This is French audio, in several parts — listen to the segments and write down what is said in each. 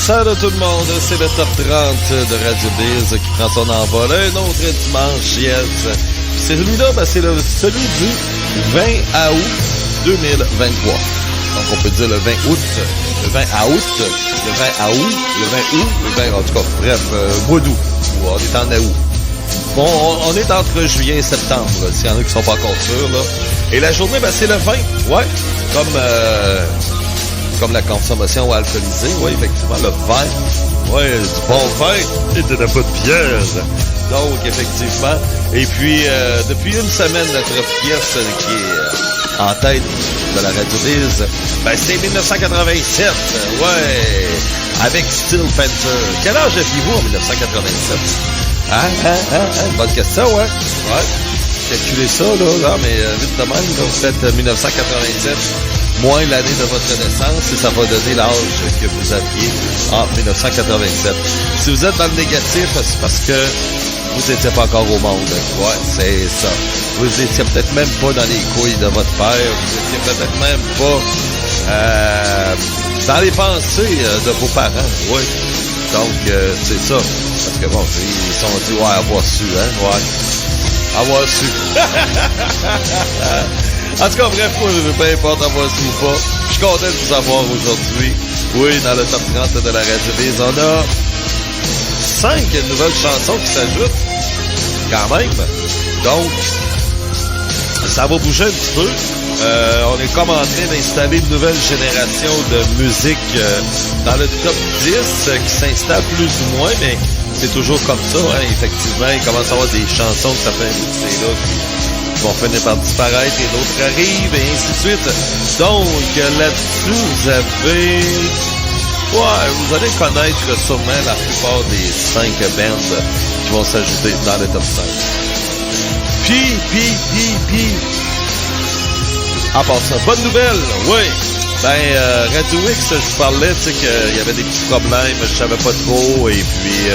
Salut tout le monde, c'est le top 30 de Radio Biz qui prend son envol. Un autre dimanche, yes. Celui-là, c'est celui du 20 août 2023. Donc on peut dire le 20 août, le 20 août, le 20 août, le 20 août, le 20, en tout cas, bref, mois d'août. On est en août. Bon, on est entre juillet et septembre, s'il y en a qui sont pas encore sûrs, là. Et la journée, c'est le 20, ouais, comme la consommation alcoolisée, oui, effectivement, le vin, oui, du bon vin et de la bonne bière. Donc, effectivement, et puis, depuis une semaine, notre pièce qui est en tête de la Radio Biz, c'est 1987, ouais, avec Steel Panther. Quel âge aviez-vous en 1987? Bonne question, ouais. Calculez ça, là, mais vite de même, là, vous faites 1987, moins l'année de votre naissance, et ça va donner l'âge que vous aviez en 1987. Si vous êtes dans le négatif, c'est parce que vous n'étiez pas encore au monde. Ouais, c'est ça. Vous étiez peut-être même pas dans les couilles de votre père, vous étiez peut-être même pas dans les pensées de vos parents, oui. Donc, c'est ça. Parce que bon, ils se sont dit, ouais, avoir su, hein, ouais. Avoir su. En tout cas, bref, moi, peu importe avoir su ou pas, je suis content de vous avoir aujourd'hui. Oui, dans le top 30 de la Radio Biz, on a 5 nouvelles chansons qui s'ajoutent, quand même. Donc, ça va bouger un petit peu. On est comme en train d'installer une nouvelle génération de musique dans le top 10 qui s'installe plus ou moins, mais c'est toujours comme ça, hein, effectivement. Il commence à y avoir des chansons que ça fait écouter là, qui vont finir par disparaître et d'autres arrivent et ainsi de suite. Donc, là-dessus, vous allez connaître sûrement la plupart des 5 bands qui vont s'ajouter dans le top 5. Puis, en passant, bonne nouvelle, oui. Radio X, je vous parlais, tu sais, qu'il y avait des petits problèmes, je savais pas trop, et puis,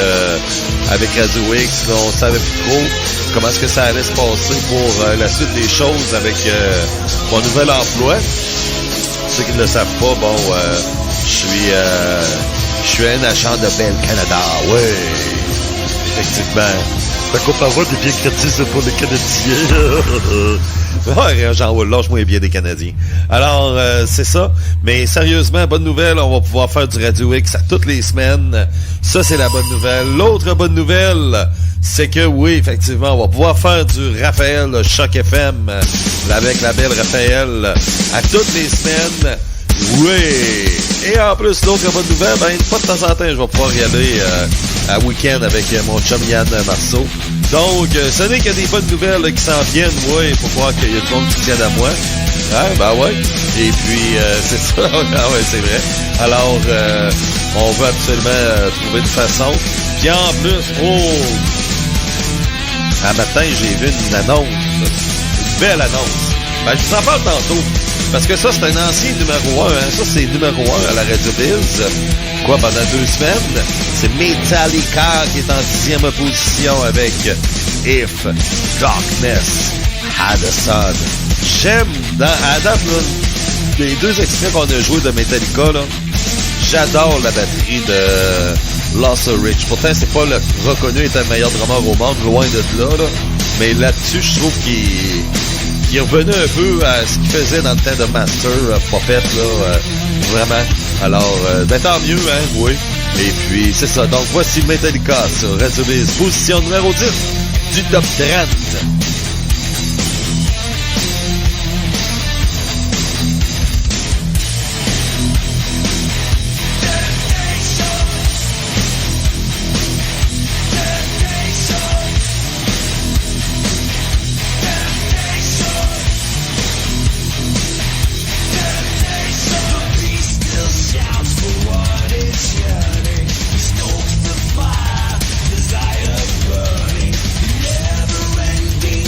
avec Radio X, là, on savait plus trop comment est-ce que ça allait se passer pour la suite des choses avec mon nouvel emploi. Ceux qui ne le savent pas, bon, je suis un agent de Bell Canada, oui, effectivement. Donc, on peut avoir des biens gratis pour les Canadiens. Ouais, Jean, lâche-moi bien des Canadiens. Alors, c'est ça. Mais sérieusement, bonne nouvelle, on va pouvoir faire du Radio X à toutes les semaines. Ça, c'est la bonne nouvelle. L'autre bonne nouvelle, c'est que oui, effectivement, on va pouvoir faire du Raphaël Choc FM avec la belle Raphaël à toutes les semaines. Oui! Et en plus, l'autre bonne nouvelle, pas de temps en temps, je vais pouvoir y aller à week-end avec mon chum Yann Marceau. Donc, ce n'est que des bonnes nouvelles qui s'en viennent, oui, il faut voir qu'il y a du monde qui tienne à moi. Hein, ouais. Et puis, c'est ça, ouais, c'est vrai. Alors, on veut absolument trouver une façon. Puis en plus, un matin, j'ai vu une annonce, une belle annonce. Je vous en parle tantôt. Parce que ça, c'est un ancien numéro 1. Hein. Ça, c'est numéro 1 à la Radio Biz. Pendant 2 semaines? C'est Metallica qui est en 10e position avec If Darkness Had a Sun. J'aime, à date, là, les 2 extraits qu'on a joués de Metallica, là, j'adore la batterie de Loss Rich. Pourtant, c'est pas le reconnu être le meilleur drummer au monde, loin de là. Mais là-dessus, je trouve qu'il est revenu un peu à ce qu'il faisait dans le temps de Master Puppet, là, vraiment. Alors, tant mieux, hein, oui. Et puis, c'est ça. Donc, voici Metallica sur Radio Biz, position numéro 10 du top 30. Desire burning, never ending.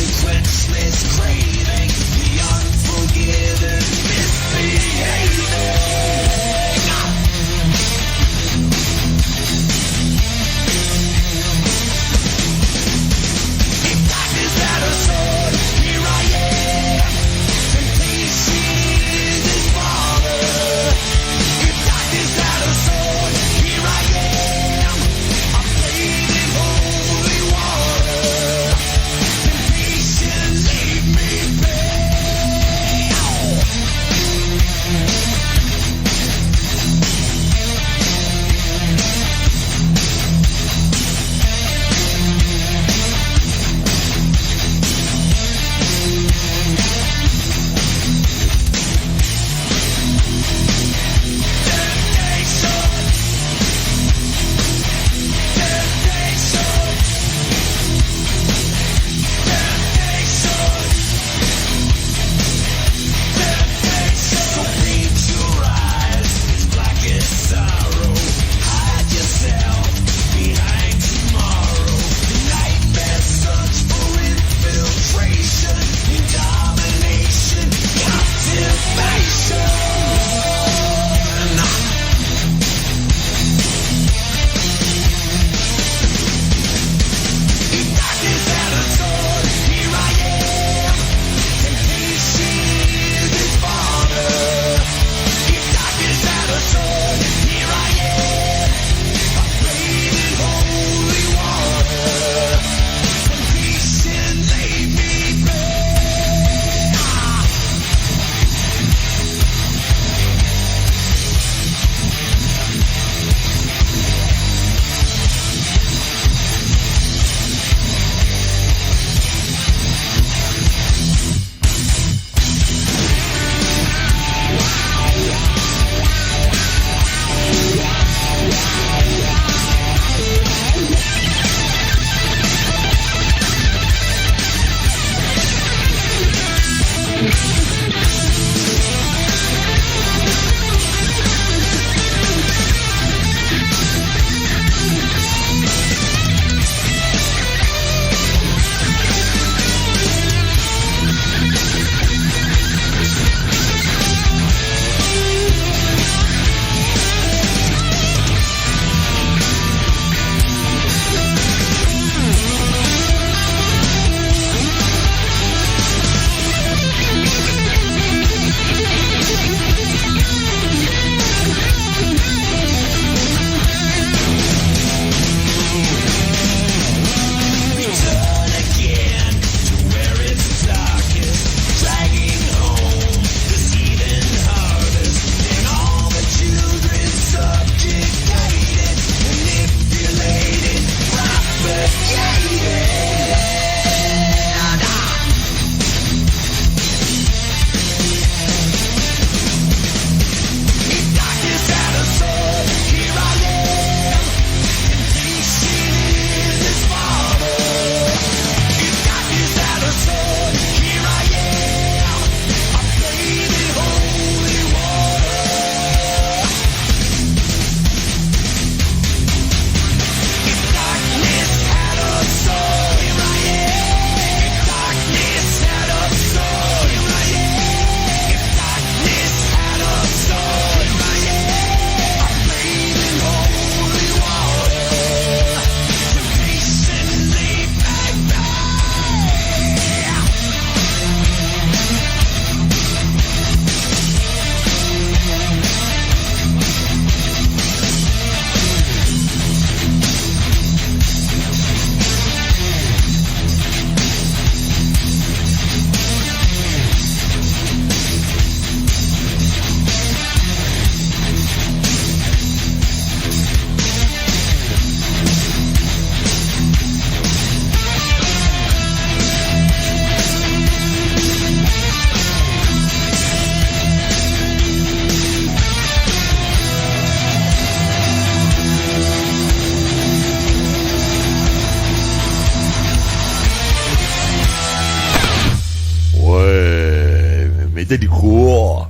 Metallica.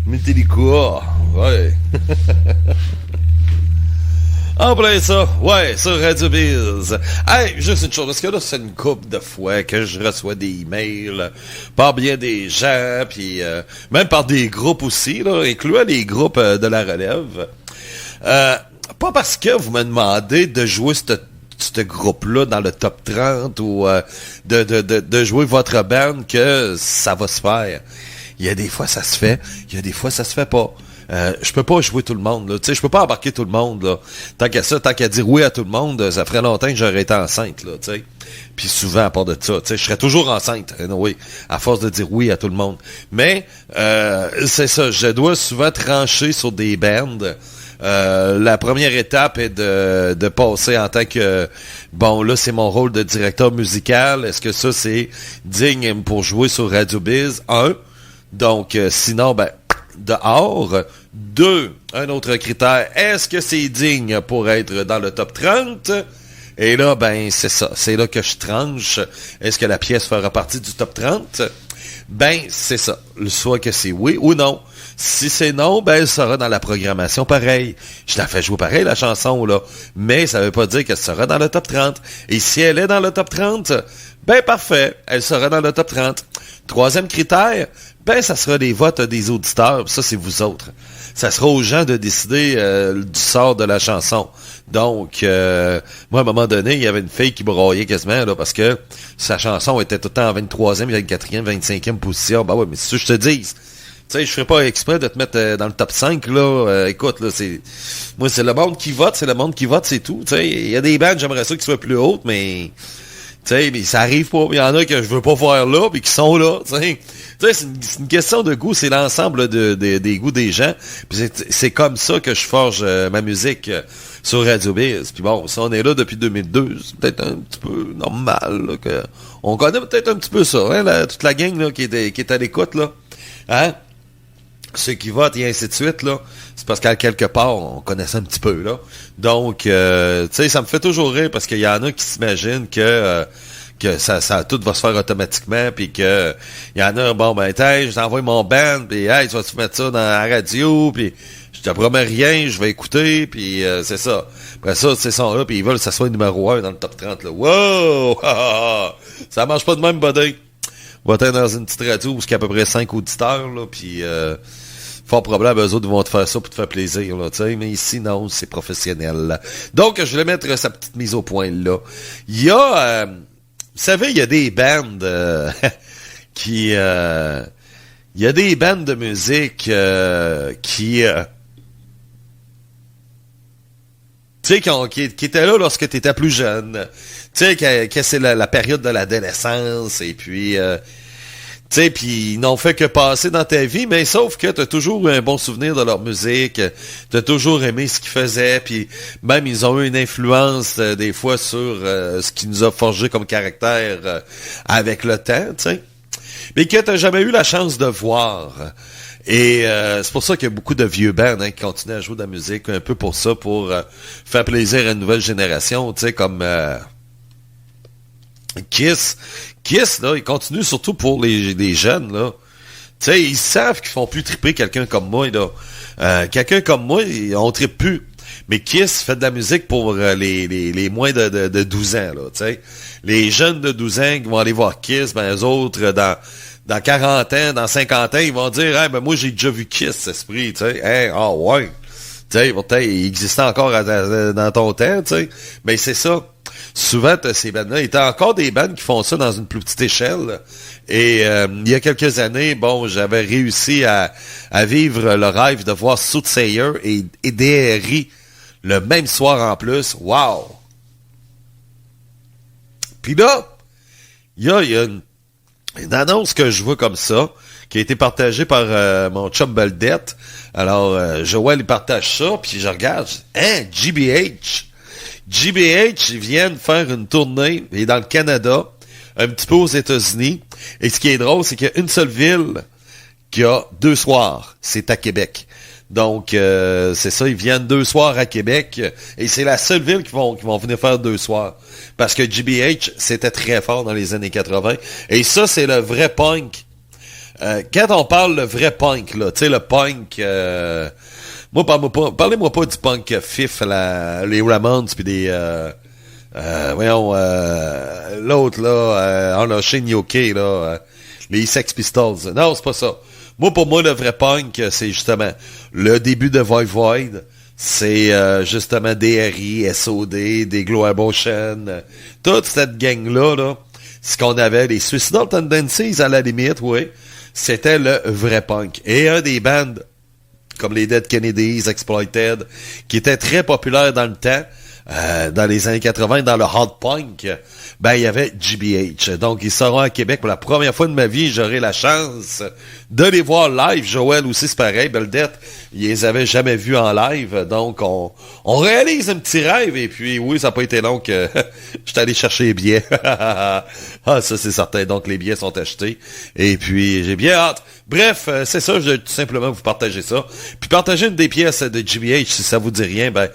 Metallica, ouais. En plein ça, ouais, sur Radio Biz. Hey, juste une chose, parce que là, c'est une couple de fois que je reçois des emails par bien des gens, puis même par des groupes aussi, là, incluant les groupes de la relève. Pas parce que vous me demandez de jouer ce groupe-là dans le top 30 ou de jouer votre band que ça va se faire. Il y a des fois ça se fait, il y a des fois ça se fait pas. Je peux pas jouer tout le monde, là. Tu sais, je peux pas embarquer tout le monde, là. Tant qu'à dire oui à tout le monde, ça ferait longtemps que j'aurais été enceinte, là, tu sais. Puis souvent, à part de ça, tu sais, je serais toujours enceinte, oui, à force de dire oui à tout le monde. Mais, c'est ça, je dois souvent trancher sur des bands. La première étape est de passer en tant que, bon, là, c'est mon rôle de directeur musical. Est-ce que ça, c'est digne pour jouer sur Radio Biz? Donc, sinon, ben, dehors. 2, un autre critère, est-ce que c'est digne pour être dans le top 30? Et là, ben, c'est ça. C'est là que je tranche. Est-ce que la pièce fera partie du top 30? Ben, c'est ça. Soit que c'est oui ou non. Si c'est non, ben, elle sera dans la programmation pareil. Je la fais jouer pareil, la chanson, là. Mais ça veut pas dire qu'elle sera dans le top 30. Et si elle est dans le top 30, ben, parfait. Elle sera dans le top 30. 3e critère, ben, ça sera des votes des auditeurs. Ça, c'est vous autres. Ça sera aux gens de décider du sort de la chanson. Donc, moi, à un moment donné, il y avait une fille qui broyait quasiment, là, parce que sa chanson était tout le temps en 23e, 24e, 25e position. Ben ouais, mais c'est ça que je te dis. Tu sais, je ferais pas exprès de te mettre dans le top 5, là. Écoute, là, moi, c'est le monde qui vote, c'est tout. Tu sais, il y a des bandes, j'aimerais ça qu'ils soient plus hautes, mais... Tu sais, mais ça arrive pas. Il y en a que je veux pas voir là, puis qui sont là, tu sais. C'est une question de goût, c'est l'ensemble des goûts des gens. Puis c'est comme ça que je forge ma musique sur Radio Biz. Puis bon, si on est là depuis 2002, c'est peut-être un petit peu normal, là, que on connaît peut-être un petit peu ça, hein, toute la gang là, qui est à l'écoute, là. Hein? Ceux qui votent et ainsi de suite, là, c'est parce qu'à quelque part, on connaît ça un petit peu, là. Donc, tu sais, ça me fait toujours rire parce qu'il y en a qui s'imaginent que ça tout va se faire automatiquement, puis que il y en a, bon, ben, je t'envoie mon band, puis hey, tu vas-tu mettre ça dans la radio, puis je te promets rien, je vais écouter, puis c'est ça. Après ça, ces sons-là, puis ils veulent que ça soit numéro 1 dans le top 30, là. Wow! Ça marche pas de même, buddy. On va être dans une petite radio où il y a à peu près 5 auditeurs, là, puis fort probable, eux autres vont te faire ça pour te faire plaisir, là, tu sais, mais ici, non, c'est professionnel, là. Donc, je vais mettre sa petite mise au point, là. Il y a, vous savez, il y a des bandes qui... il y a des bandes de musique qui... tu sais, qui étaient là lorsque tu étais plus jeune. Tu sais, que c'est la période de l'adolescence, et puis... tu sais, puis ils n'ont fait que passer dans ta vie, mais sauf que t'as toujours eu un bon souvenir de leur musique, t'as toujours aimé ce qu'ils faisaient, puis même ils ont eu une influence des fois sur ce qui nous a forgé comme caractère avec le temps, tu sais, mais que t'as jamais eu la chance de voir. Et c'est pour ça qu'il y a beaucoup de vieux bands qui continuent à jouer de la musique, un peu pour ça, pour faire plaisir à une nouvelle génération, tu sais, comme... Kiss, là, ils continuent surtout pour les jeunes, là. Tu sais, ils savent qu'ils font plus triper quelqu'un comme moi, là. Quelqu'un comme moi, on trippe plus. Mais Kiss fait de la musique pour les moins de 12 ans, là, tu sais. Les jeunes de 12 ans qui vont aller voir Kiss, ben, eux autres, dans 40 ans, dans 50 ans, ils vont dire, hey, ben, moi, j'ai déjà vu Kiss, esprit, tu sais. Hey, ouais. Tu sais, pourtant, il existait encore dans ton temps, tu sais. Mais c'est ça. Souvent, ces bandes-là, il y a encore des bandes qui font ça dans une plus petite échelle. Et il y a quelques années, bon, j'avais réussi à vivre le rêve de voir Soothsayer et DRI le même soir en plus. Wow! Puis là, il y a une annonce que je vois comme ça, qui a été partagée par mon chum Beldette. Alors, Joël, il partage ça, puis je regarde, hein, GBH. GBH vient de faire une tournée, il est dans le Canada, un petit peu aux États-Unis, et ce qui est drôle, c'est qu'il y a une seule ville qui a 2 soirs, c'est à Québec. Donc, c'est ça, ils viennent 2 soirs à Québec, et c'est la seule ville qui vont venir faire 2 soirs. Parce que GBH, c'était très fort dans les années 80, et ça, c'est le vrai punk. quand on parle le vrai punk, là, tu sais, le punk... moi, parlez-moi pas du punk fif, les Ramones, puis des... l'autre, là, on a Shane Yoke, là, les Sex Pistols. Non, c'est pas ça. Moi, pour moi, le vrai punk, c'est justement le début de Voivod. C'est justement DRI, SOD, des Glow Emotion, toute cette gang-là, là, ce qu'on avait, les Suicidal Tendencies, à la limite, oui, c'était le vrai punk. Et un des bands, comme les Dead Kennedys, Exploited, qui était très populaire dans le temps, dans les années 80, dans le hard punk, ben, il y avait GBH. Donc, ils seront à Québec pour la première fois de ma vie. J'aurai la chance de les voir live. Joël aussi, c'est pareil. Beldette, ils les avaient jamais vus en live. Donc, on réalise un petit rêve. Et puis, oui, ça n'a pas été long que j'étais allé chercher les billets. Ah, ça, c'est certain. Donc, les billets sont achetés. Et puis, j'ai bien hâte. Bref, c'est ça, je vais tout simplement vous partager ça. Puis partager une des pièces de GBH, si ça vous dit rien, ben,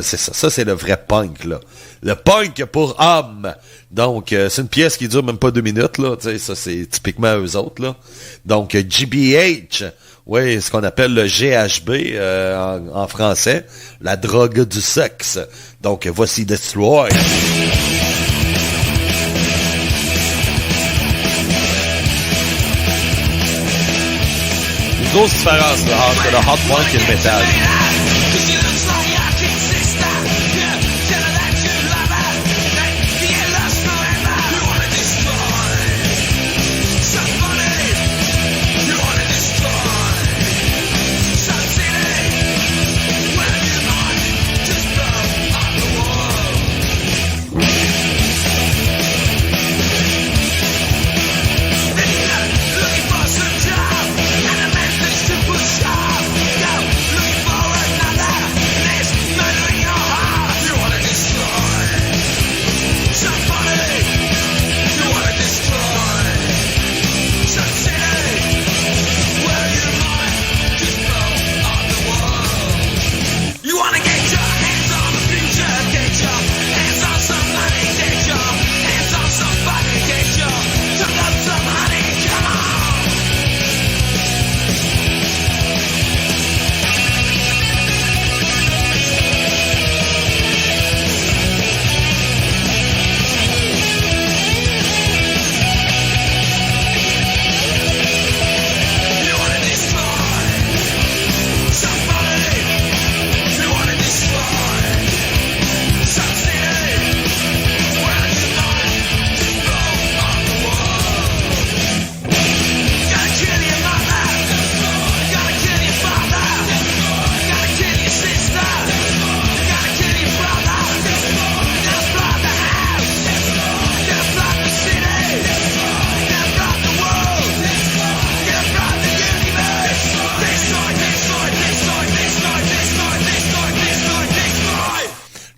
c'est ça. Ça, c'est le vrai punk, là. Le punk pour âme. Donc, c'est une pièce qui dure même pas 2 minutes, là. Tu sais, ça, c'est typiquement eux autres, là. Donc, GBH, oui, ce qu'on appelle le GHB en français, la drogue du sexe. Donc, voici Destroy. Une grosse différence là, entre le hot punk et le métal.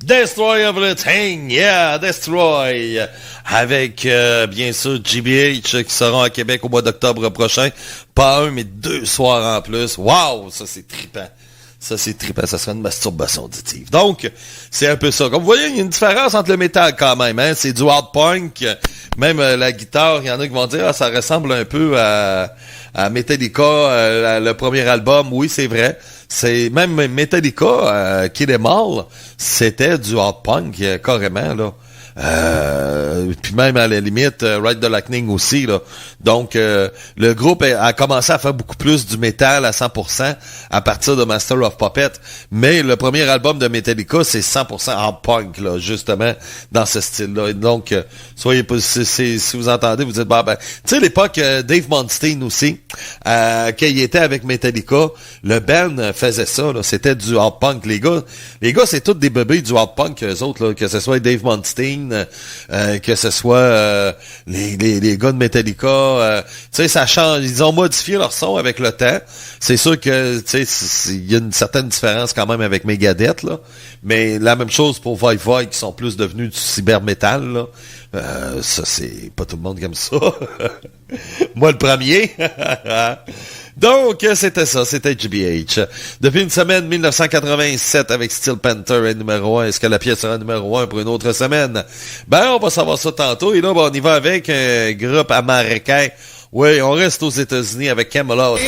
Destroy Everything, yeah, Destroy, avec bien sûr GBH qui seront à Québec au mois d'octobre prochain, pas un mais 2 soirs en plus, wow, ça c'est trippant. Ça, c'est trippant. Ça sera une masturbation auditive. Donc, c'est un peu ça. Comme vous voyez, il y a une différence entre le métal quand même. Hein? C'est du hard punk. Même la guitare, il y en a qui vont dire ça ressemble un peu à Metallica, le premier album. Oui, c'est vrai. C'est même Metallica, Kill 'Em All, c'était du hard punk carrément, là. Puis même à la limite Ride the Lightning aussi là. Donc le groupe a commencé à faire beaucoup plus du métal à 100% à partir de Master of Puppet, mais le premier album de Metallica c'est 100% hard punk là, justement dans ce style-là. Donc soyez pas si vous entendez, vous dites bah ben tu sais l'époque Dave Mustaine aussi quand il était avec Metallica, le band faisait ça là, c'était du hard punk les gars c'est tous des bébés du hard punk eux autres là, que ce soit Dave Mustaine que ce soit les gars de Metallica, tu sais, ça change. Ils ont modifié leur son avec le temps. C'est sûr que, tu sais, il y a une certaine différence quand même avec Megadeth, là. Mais la même chose pour Voivod, qui sont plus devenus du cyber-metal, là. Ça, c'est pas tout le monde qui aime ça. Moi, le premier. Donc, c'était ça, c'était GBH. Depuis une semaine, 1987, avec Steel Panther est numéro 1. Est-ce que la pièce sera numéro 1 pour une autre semaine? Ben, on va savoir ça tantôt. Et là, ben, on y va avec un groupe américain. Oui, on reste aux États-Unis avec Camelot.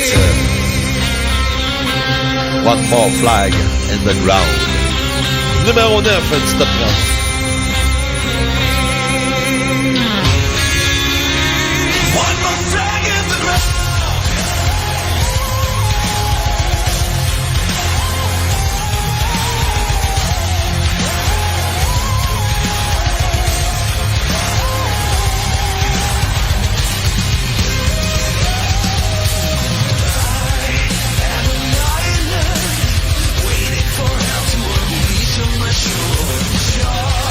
One more flag in the ground. Numéro 9 du top 30. Sure.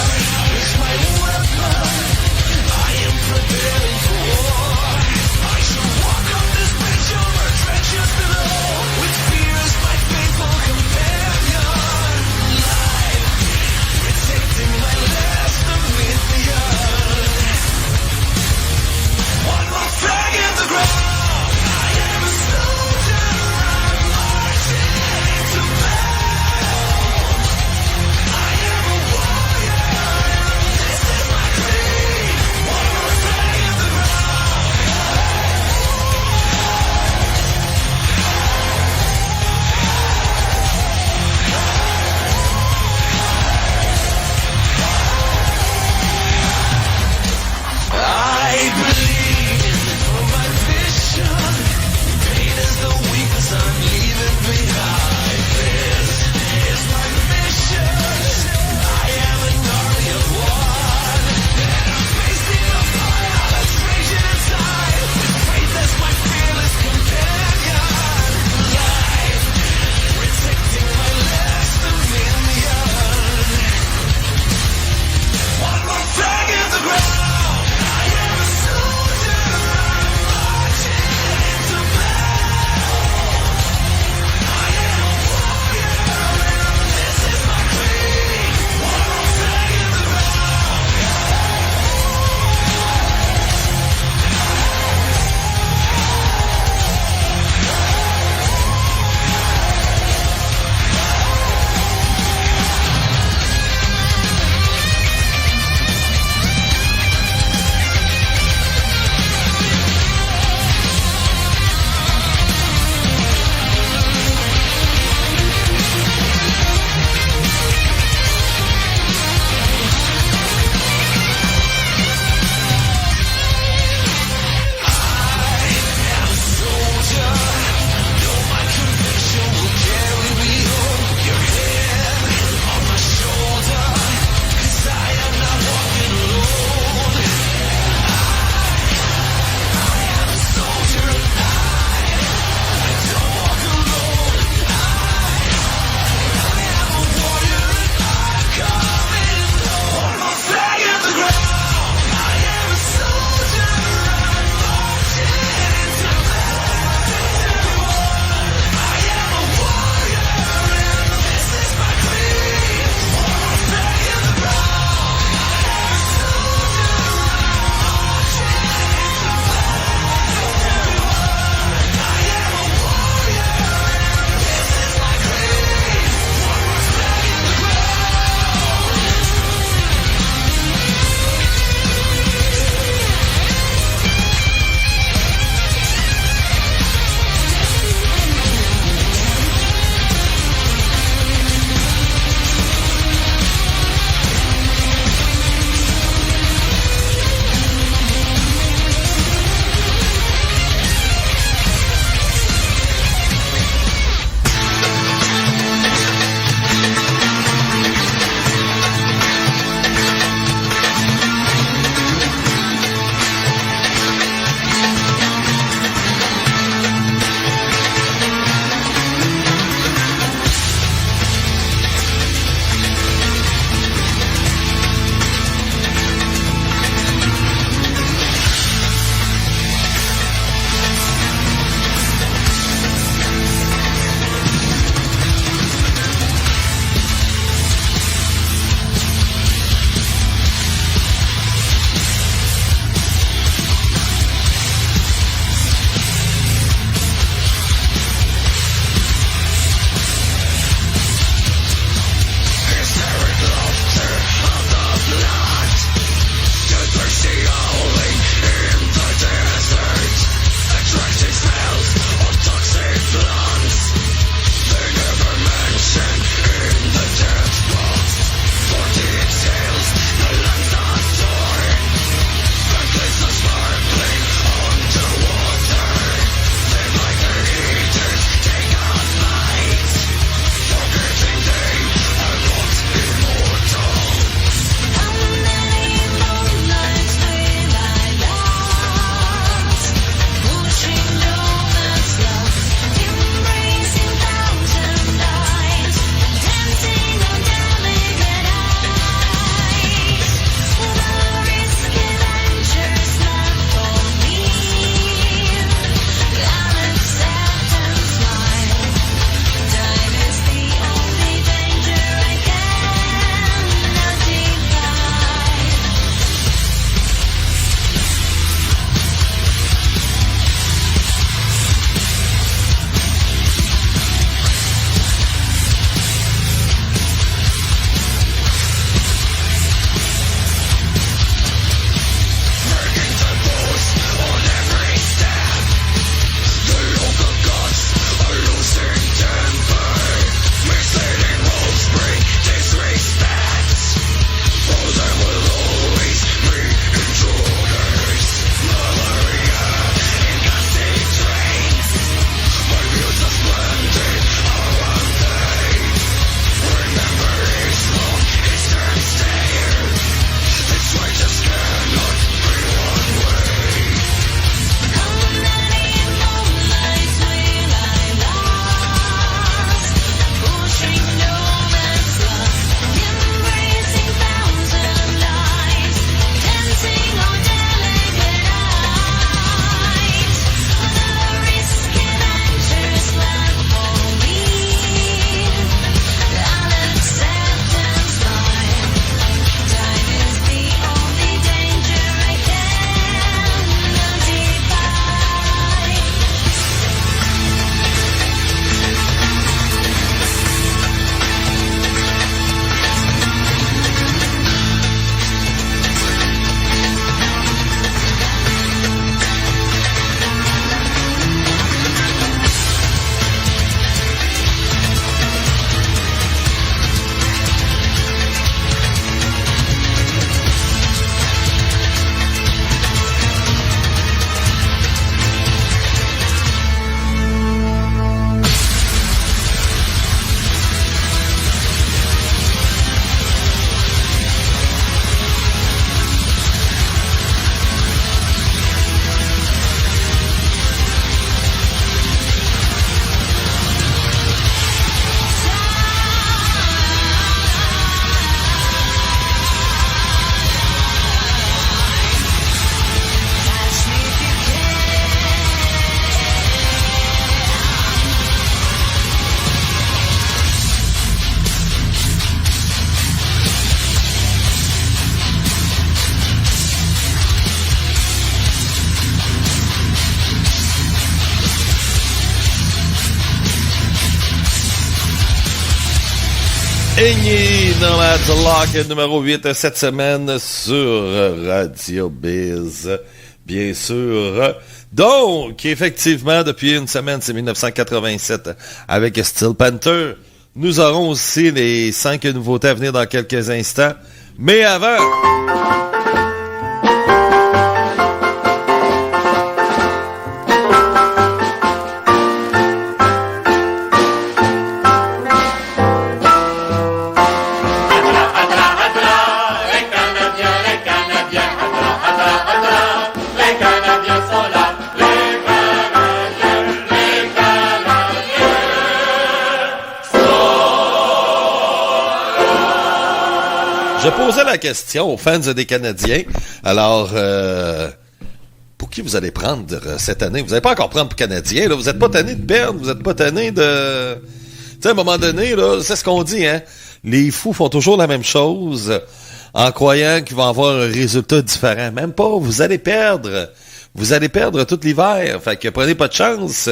Iggy Nomadlock, numéro 8 cette semaine sur Radio Biz. Bien sûr. Donc, effectivement, depuis une semaine, c'est 1987 avec Steel Panther. Nous aurons aussi les 5 nouveautés à venir dans quelques instants. Mais avant... Je posais la question aux fans des Canadiens. Alors, pour qui vous allez prendre cette année? Vous n'allez pas encore prendre pour Canadiens. Là. Vous n'êtes pas tanné de perdre. Vous n'êtes pas tanné de... Tu sais, à un moment donné, là, c'est ce qu'on dit, hein? Les fous font toujours la même chose en croyant qu'ils vont avoir un résultat différent. Même pas. Vous allez perdre. Vous allez perdre tout l'hiver. Fait que prenez pas de chance.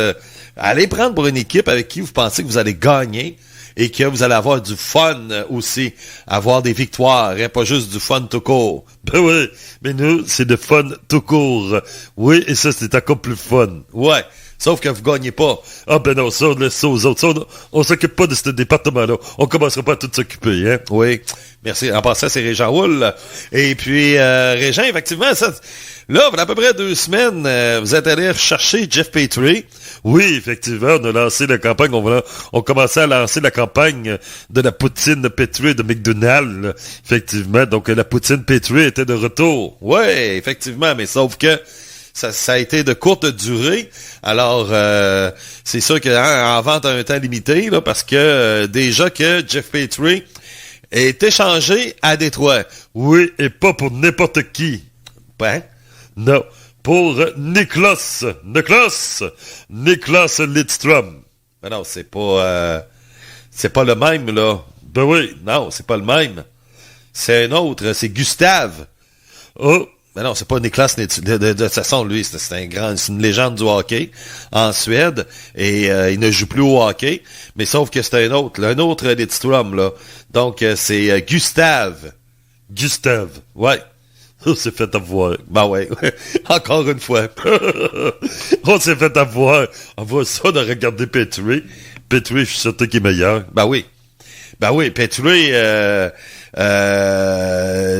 Allez prendre pour une équipe avec qui vous pensez que vous allez gagner. Et que vous allez avoir du fun aussi, avoir des victoires, hein, pas juste du fun tout court. Ben oui, mais nous, c'est de fun tout court. Oui, et ça, c'est encore plus fun. Ouais, sauf que vous gagnez pas. Ah ben non, ça, on laisse ça aux autres. Ça, on s'occupe pas de ce département-là. On commencera pas à tout s'occuper, hein. Oui, merci. En passant, c'est Régent Houle. Et puis, Régent, effectivement, ça... Là, il y a à peu près 2 semaines, vous êtes allé chercher Jeff Petrie. Oui, effectivement, on a lancé la campagne, on commençait à lancer la campagne de la poutine Petrie de McDonald's, effectivement. Donc, la poutine Petrie était de retour. Oui, effectivement, mais sauf que ça a été de courte durée. Alors, c'est sûr qu'en vente à un temps limité, là, parce que déjà que Jeff Petrie est échangé à Détroit. Oui, et pas pour n'importe qui. Ben, non, pour Niklas Lidstrom. Mais non, c'est pas le même, là. Ben oui, non, c'est pas le même. C'est un autre, c'est Gustave. Oh, mais non, c'est pas Niklas de toute façon, lui, c'est une légende du hockey en Suède, et il ne joue plus au hockey, mais sauf que c'est un autre Lidstrom, là. Donc, c'est Gustave, ouais. On s'est fait avoir. Ben ouais. Encore une fois. On s'est fait avoir. On voit ça de regarder Petrie. Petrie, je suis certain qu'il est meilleur. Ben oui. Petrie,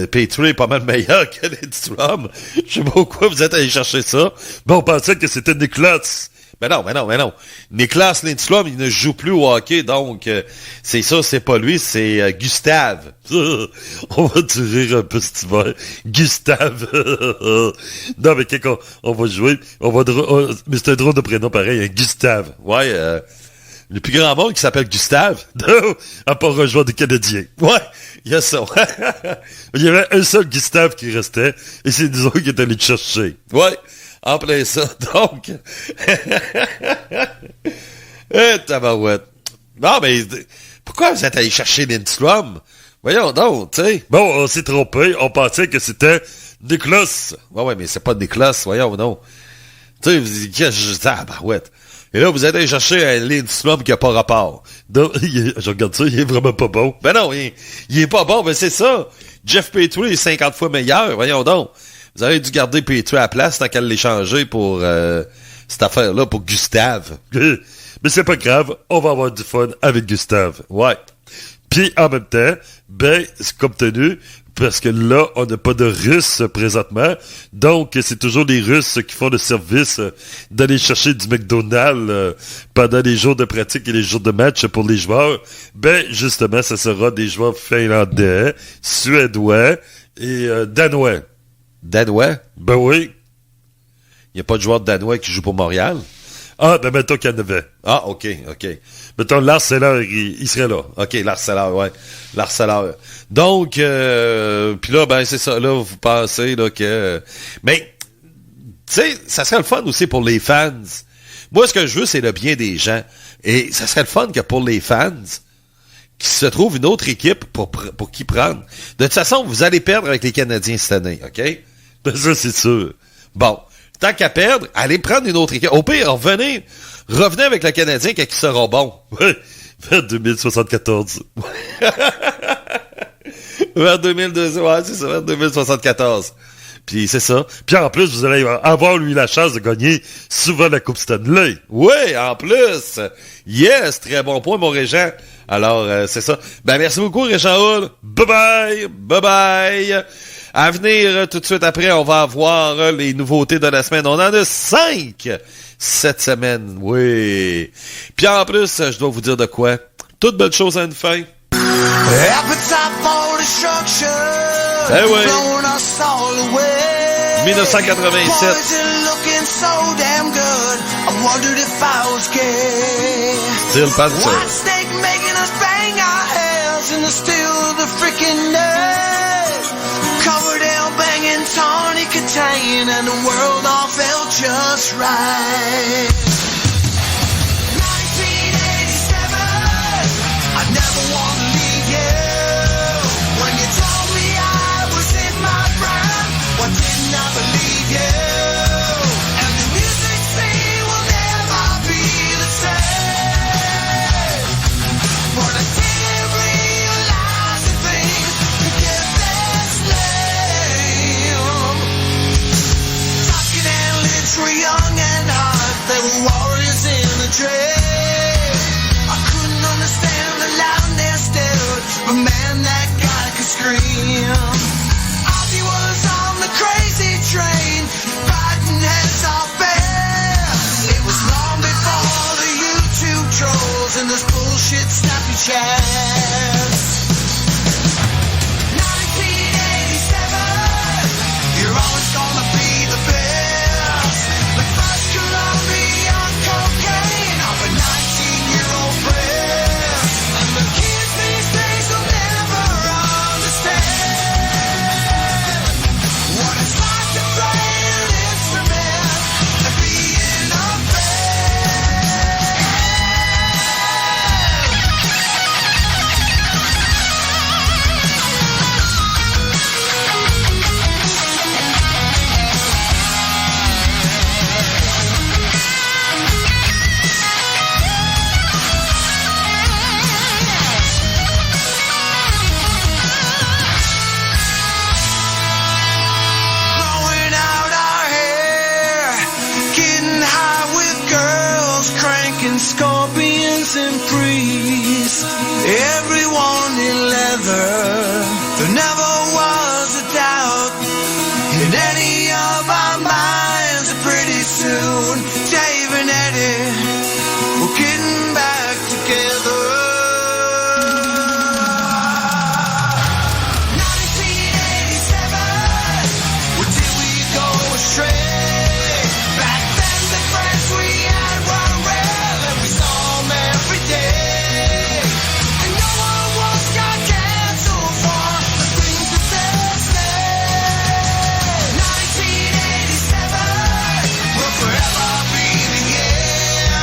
Petrie est pas mal meilleur que Lidstrom. Je sais pas pourquoi vous êtes allé chercher ça. Ben, on pensait que c'était Niklas. Mais non. Niklas Lidstrom, il ne joue plus au hockey, donc c'est ça, c'est pas lui, c'est Gustave. On va te rire un peu cet hiver. Gustave. Non, mais quand on va jouer, mais c'est un drôle de prénom pareil, hein, Gustave. Ouais, le plus grand monde qui s'appelle Gustave, à part un joueur des Canadiens. Ouais, il y a ça. Il y avait un seul Gustave qui restait, et c'est nous autres qui est allé le chercher. Ouais. En plein ça, donc. Tabarouette. Non, mais pourquoi vous êtes allé chercher Lidstrom? Voyons donc, tu sais. Bon, on s'est trompé. On pensait que c'était Niklas. Ouais, mais c'est pas Niklas, voyons donc. Tu sais, vous dites, tabarouette. Et là, vous êtes allé chercher un Lidstrom qui a pas rapport. Donc, je regarde ça, il est vraiment pas bon. Ben non, il est pas bon, mais c'est ça. Jeff Petrie est 50 fois meilleur, voyons donc. Vous avez dû garder Petrie à la place tant qu'à l'échanger pour cette affaire-là, pour Gustave. Mais c'est pas grave, on va avoir du fun avec Gustave. Ouais. Puis en même temps, ben, c'est comme tenu, parce que là, on n'a pas de Russes présentement. Donc, c'est toujours les Russes qui font le service d'aller chercher du McDonald's pendant les jours de pratique et les jours de match pour les joueurs. Ben, justement, ça sera des joueurs finlandais, suédois et danois. Danois? Ben oui. Il n'y a pas de joueur danois qui joue pour Montréal? Ah, ben mettons qu'il y en avait. Ah, OK. Mettons, Lars Eller, il serait là. OK, Lars Eller, ouais. Lars Eller. Donc, puis là, ben c'est ça, là, vous pensez là que... Mais, tu sais, ça serait le fun aussi pour les fans. Moi, ce que je veux, c'est le bien des gens. Et ça serait le fun que pour les fans... qui se trouve une autre équipe pour qui prendre. De toute façon, vous allez perdre avec les Canadiens cette année, OK? Ben ça, c'est sûr. Bon, tant qu'à perdre, allez prendre une autre équipe. Au pire, revenez avec le Canadien quand il sera bon. 22 074. Vers 2002, ouais, c'est ça, vers 2074. Puis c'est ça. Puis en plus, vous allez avoir, lui, la chance de gagner souvent la Coupe Stanley. Oui, en plus. Yes, très bon point, mon Régent. Alors, c'est ça. Ben, merci beaucoup, Régent Hull. Bye-bye. Bye-bye. À venir, tout de suite après, on va avoir les nouveautés de la semaine. On en a 5 cette semaine. Oui. Puis en plus, je dois vous dire de quoi. Toute bonne chose à une fin. Eh oui. 1987. Steel Panther. Covered in banging tawny Catane, and the world all felt just right. 1987, I never want to leave you. When you told me I was in my prime, why didn't I believe you? And the music scene will never be the same. But I didn't realize the things could get this lame. Talking and Lynch were young and hot, they were warriors in the trade. I couldn't understand the loudness stood, but man, that guy could scream. Ozzy was on the crazy train, biting heads off bare. It was long before the YouTube trolls and this bullshit snappy chats. 1987, you're always gonna be the best. The first Colombian cocaine of a 19-year-old press. And the kids these days will never understand what it's like to play an instrument and be in a band. Blowing out our hair, getting high with girls, cranking scorpions and priests. Everyone in leather, there never was a doubt in any of our minds. Pretty soon, Dave and Eddie were getting back together. 1987, where did we go astray? Back then the friends we had were rare, and we saw them every day. And no one once got canceled for the things that they said. 1987 will forever be the year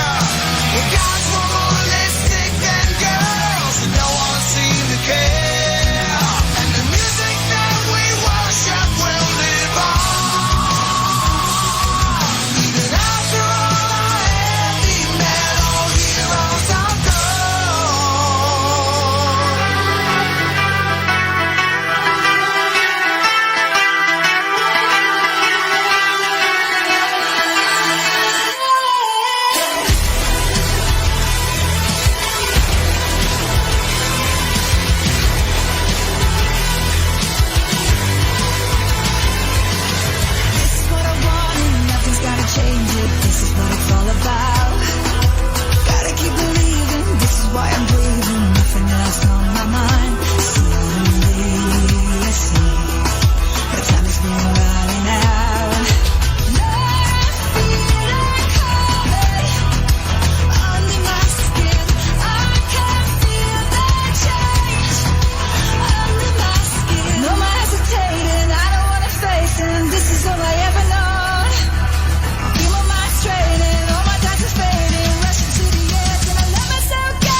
when guys were more realistic than girls, and no one seemed to care. And the music that we worship will live on, even after all our heavy metal heroes are This is what I want, and nothing's gotta change it. This is what it's all about. Gotta keep believing, this is why I'm breathing. Nothing else on my mind. Slowly, see, the time is been running out. Love, feel it coming under my skin. I can feel the change under my skin. No more hesitating, I don't wanna face it. This is all I ever know. Feel my mind straining, all my doubts is fading, rushing to the edge, and I let myself go.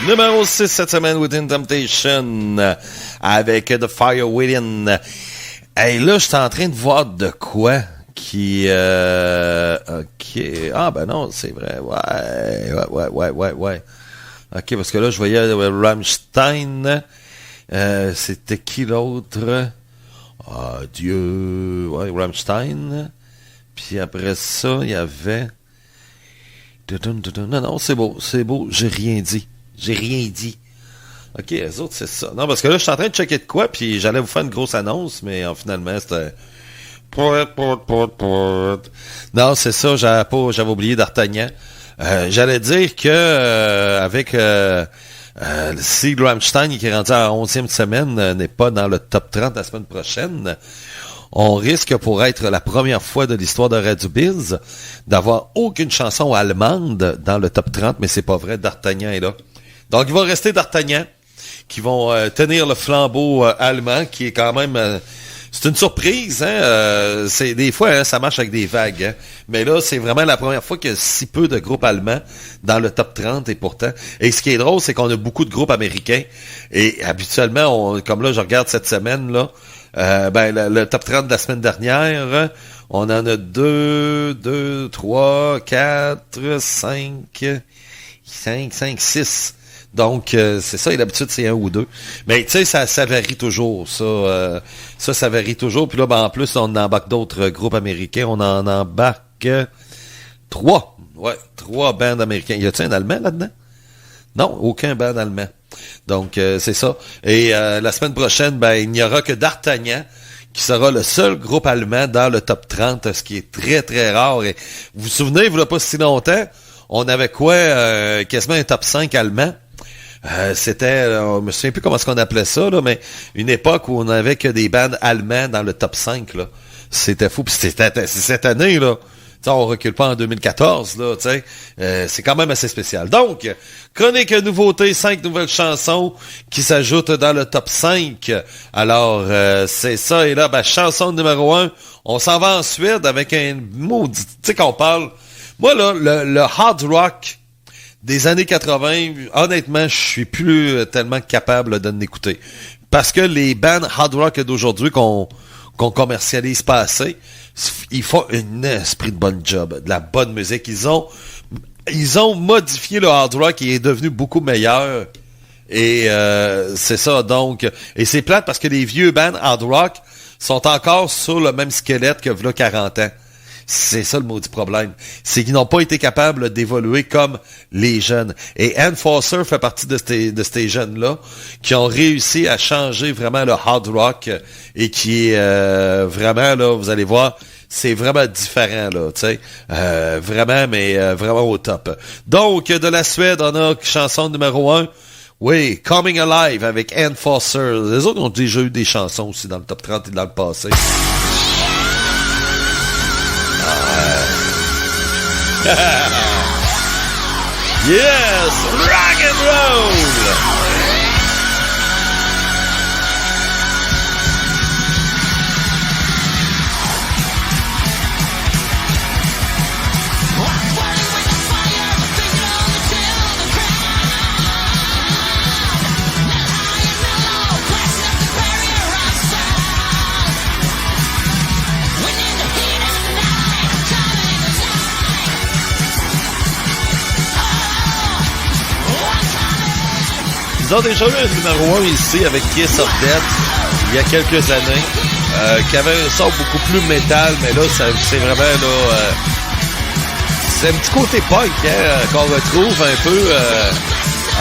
Numéro 6 cette semaine, Within Temptation, avec The Fire Within. Hey, là, je suis en train de voir de quoi qui... OK. Ah, ben non, c'est vrai. Ouais. OK, parce que là, je voyais Rammstein. C'était qui l'autre? Ah, Dieu. Ouais, Rammstein. Puis après ça, il y avait... Non, c'est beau. J'ai rien dit. OK, les autres, c'est ça. Non, parce que là, je suis en train de checker de quoi, puis j'allais vous faire une grosse annonce, mais finalement, c'était... Non, c'est ça, j'avais oublié d'Artagnan. J'allais dire que avec si Rammstein, qui est rendu à la 11e semaine, n'est pas dans le top 30 la semaine prochaine, on risque, pour être la première fois de l'histoire de Radio Biz, d'avoir aucune chanson allemande dans le top 30, mais c'est pas vrai, D'Artagnan est là. Donc, il va rester D'Artagnan, qui vont tenir le flambeau allemand, qui est quand même... c'est une surprise, hein? C'est des fois, hein, ça marche avec des vagues, hein? Mais là, c'est vraiment la première fois qu'il y a si peu de groupes allemands dans le top 30, et pourtant. Et ce qui est drôle, c'est qu'on a beaucoup de groupes américains, et habituellement, comme là, je regarde cette semaine, là, le top 30 de la semaine dernière, on en a 2, 3, 4, 5, 6. Donc, c'est ça, et d'habitude, c'est 1 ou 2. Mais, tu sais, ça varie toujours, ça. Ça varie toujours. Puis là, en plus, on embarque d'autres groupes américains. On en embarque 3. Ouais, 3 bands américains. Y a-t-il un Allemand là-dedans? Non, aucun band allemand. Donc, c'est ça. Et la semaine prochaine, il n'y aura que D'Artagnan, qui sera le seul groupe allemand dans le top 30, ce qui est très, très rare. Et vous vous souvenez, il n'y a pas si longtemps, on avait quasiment un top 5 allemand. C'était, je me souviens plus comment est-ce qu'on appelait ça, là, mais une époque où on n'avait que des bands allemands dans le top 5, là. C'était fou. Puis c'est cette année, là. T'sais, on recule pas en 2014, là, tu sais. C'est quand même assez spécial. Donc, chronique nouveauté, 5 nouvelles chansons qui s'ajoutent dans le top 5. Alors, c'est ça. Et là, chanson numéro 1, on s'en va en Suède avec un maudit... Tu sais, qu'on parle... Moi, là, le hard rock des années 80, honnêtement, je suis plus tellement capable de l'écouter. Parce que les bands hard rock d'aujourd'hui qu'on commercialise pas assez, ils font un esprit de bon job, de la bonne musique. Ils ont modifié le hard rock qui est devenu beaucoup meilleur. Et c'est ça, donc. Et c'est plate parce que les vieux bands hard rock sont encore sur le même squelette que v'là 40 ans. C'est ça le maudit problème. C'est qu'ils n'ont pas été capables d'évoluer comme les jeunes. Et Enforcer fait partie de ces jeunes-là qui ont réussi à changer vraiment le hard rock et qui est vraiment, là, vous allez voir, c'est vraiment différent, là, tu sais. Vraiment, mais vraiment au top. Donc, de la Suède, on a chanson numéro 1. Oui, Coming Alive avec Enforcer. Les autres ont déjà eu des chansons aussi dans le top 30 et dans le passé. Yes! Rock and roll! Ils ont déjà eu un numéro 1 ici avec Kiss of Death il y a quelques années, qui avait un son beaucoup plus métal, mais là, c'est vraiment là, c'est un petit côté punk qu'on retrouve un peu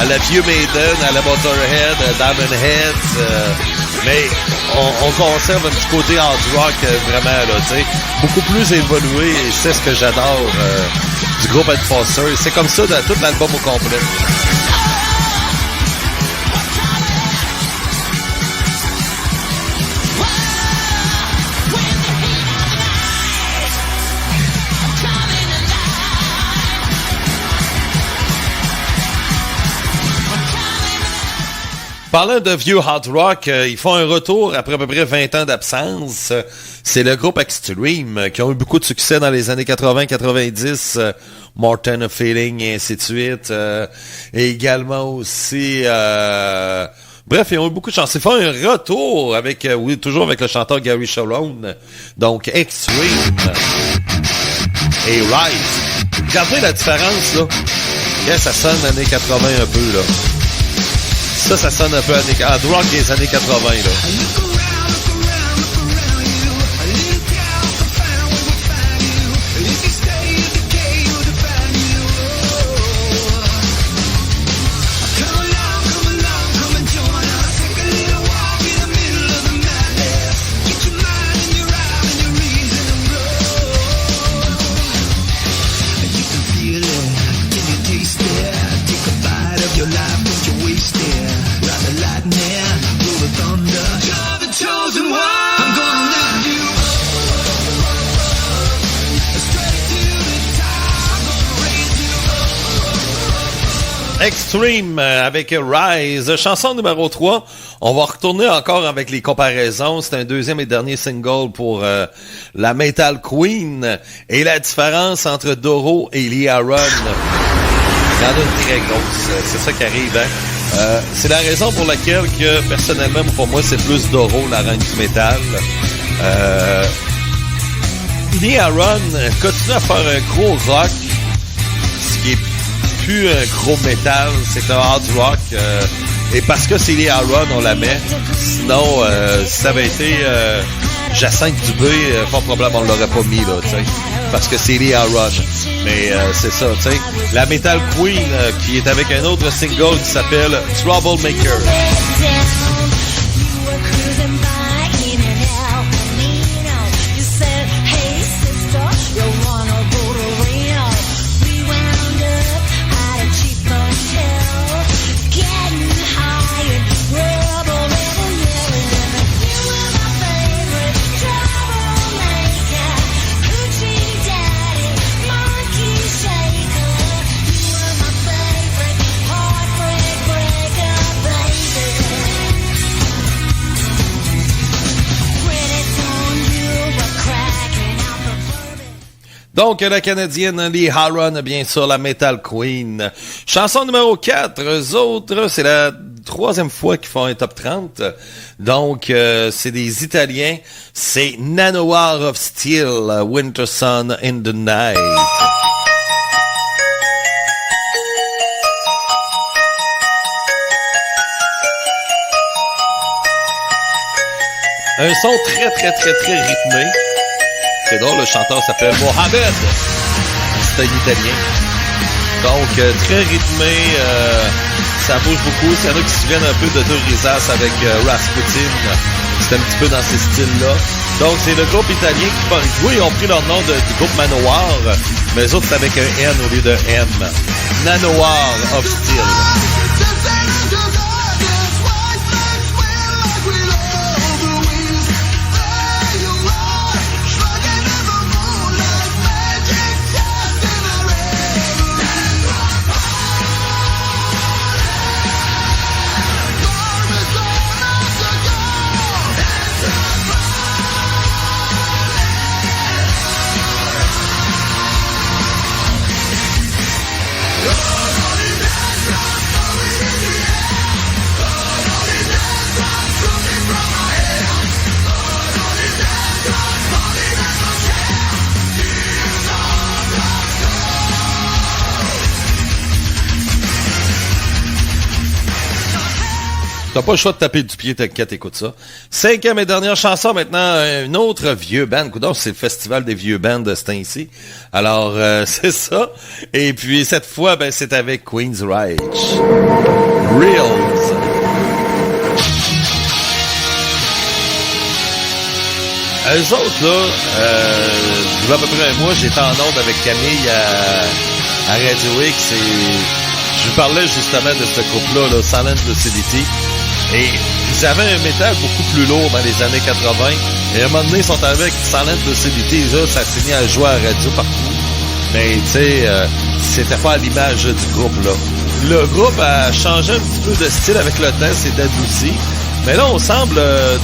à la Vieux Maiden, à la Motorhead, Diamond Heads, mais on conserve un petit côté hard rock vraiment là, tu sais, beaucoup plus évolué, et c'est ce que j'adore du groupe Enforcer. C'est comme ça dans tout l'album au complet. Parlant de vieux hard rock, ils font un retour après à peu près 20 ans d'absence. c'est le groupe Extreme qui ont eu beaucoup de succès dans les années 80-90, More Than a Feeling et ainsi de suite. Et également aussi... bref, ils ont eu beaucoup de chansons. Ils font un retour avec, oui, toujours avec le chanteur Gary Sharon. Donc, Extreme et Rise. Regardez la différence, là. Yeah, ça sonne années 80 un peu, là. Ça sonne un peu hard rock des années 80, là. Extreme avec Rise. Chanson numéro 3. On va retourner encore avec les comparaisons. C'est un deuxième et dernier single pour la Metal Queen. Et la différence entre Doro et Lee Aaron, il y en a une très grosse. C'est ça qui arrive, hein? C'est la raison pour laquelle que, personnellement, pour moi, c'est plus Doro, la reine du métal. Lee Aaron continue à faire un gros rock, ce qui est plus un gros métal, c'est un hard rock. Et parce que c'est Lee Aaron, on la met. Sinon, si ça avait été Jacinthe Dubé, fort probable on l'aurait pas mis, là, tu sais. Parce que c'est Lee Aaron. Mais c'est ça, tu sais. La Metal Queen, qui est avec un autre single qui s'appelle Troublemaker. Donc, la Canadienne Lee Aaron, bien sûr, la Metal Queen. Chanson numéro 4, eux autres, c'est la troisième fois qu'ils font un top 30. Donc, c'est des Italiens. C'est Nanowar of Steel, Winter Sun in the Night. Un son très, très, très, très rythmé. C'est drôle, le chanteur s'appelle Mohamed. C'est un Italien. Donc, très rythmé, ça bouge beaucoup. C'est y en a qui se souviennent un peu de Dorizas avec Rasputin. C'est un petit peu dans ces styles-là. Donc, c'est le groupe italien qui, oui, ils ont pris leur nom du groupe Manowar, mais les autres, c'est avec un N au lieu de M. Nanowar of Steel. T'as pas le choix de taper du pied, t'inquiète, écoute ça. Cinquième et dernière chanson, maintenant, une autre vieux band. Coudonc, c'est le festival des vieux bands de ce temps-ci. Alors, c'est ça. Et puis, cette fois, ben, c'est avec Queen's Rage. Reels. Eux autres, là, il y a à peu près un mois, j'étais en onde avec Camille à Radio X et je vous parlais justement de ce groupe-là, là, Silent Lucidity. Et ils avaient un métal beaucoup plus lourd dans les années 80. Et à un moment donné, ils sont avec Silent Lucidity. Là, ça s'est mis à jouer à la radio partout. Mais, tu sais, c'était pas à l'image du groupe, là. Le groupe a changé un petit peu de style avec le temps, c'est adouci. Mais là, on semble,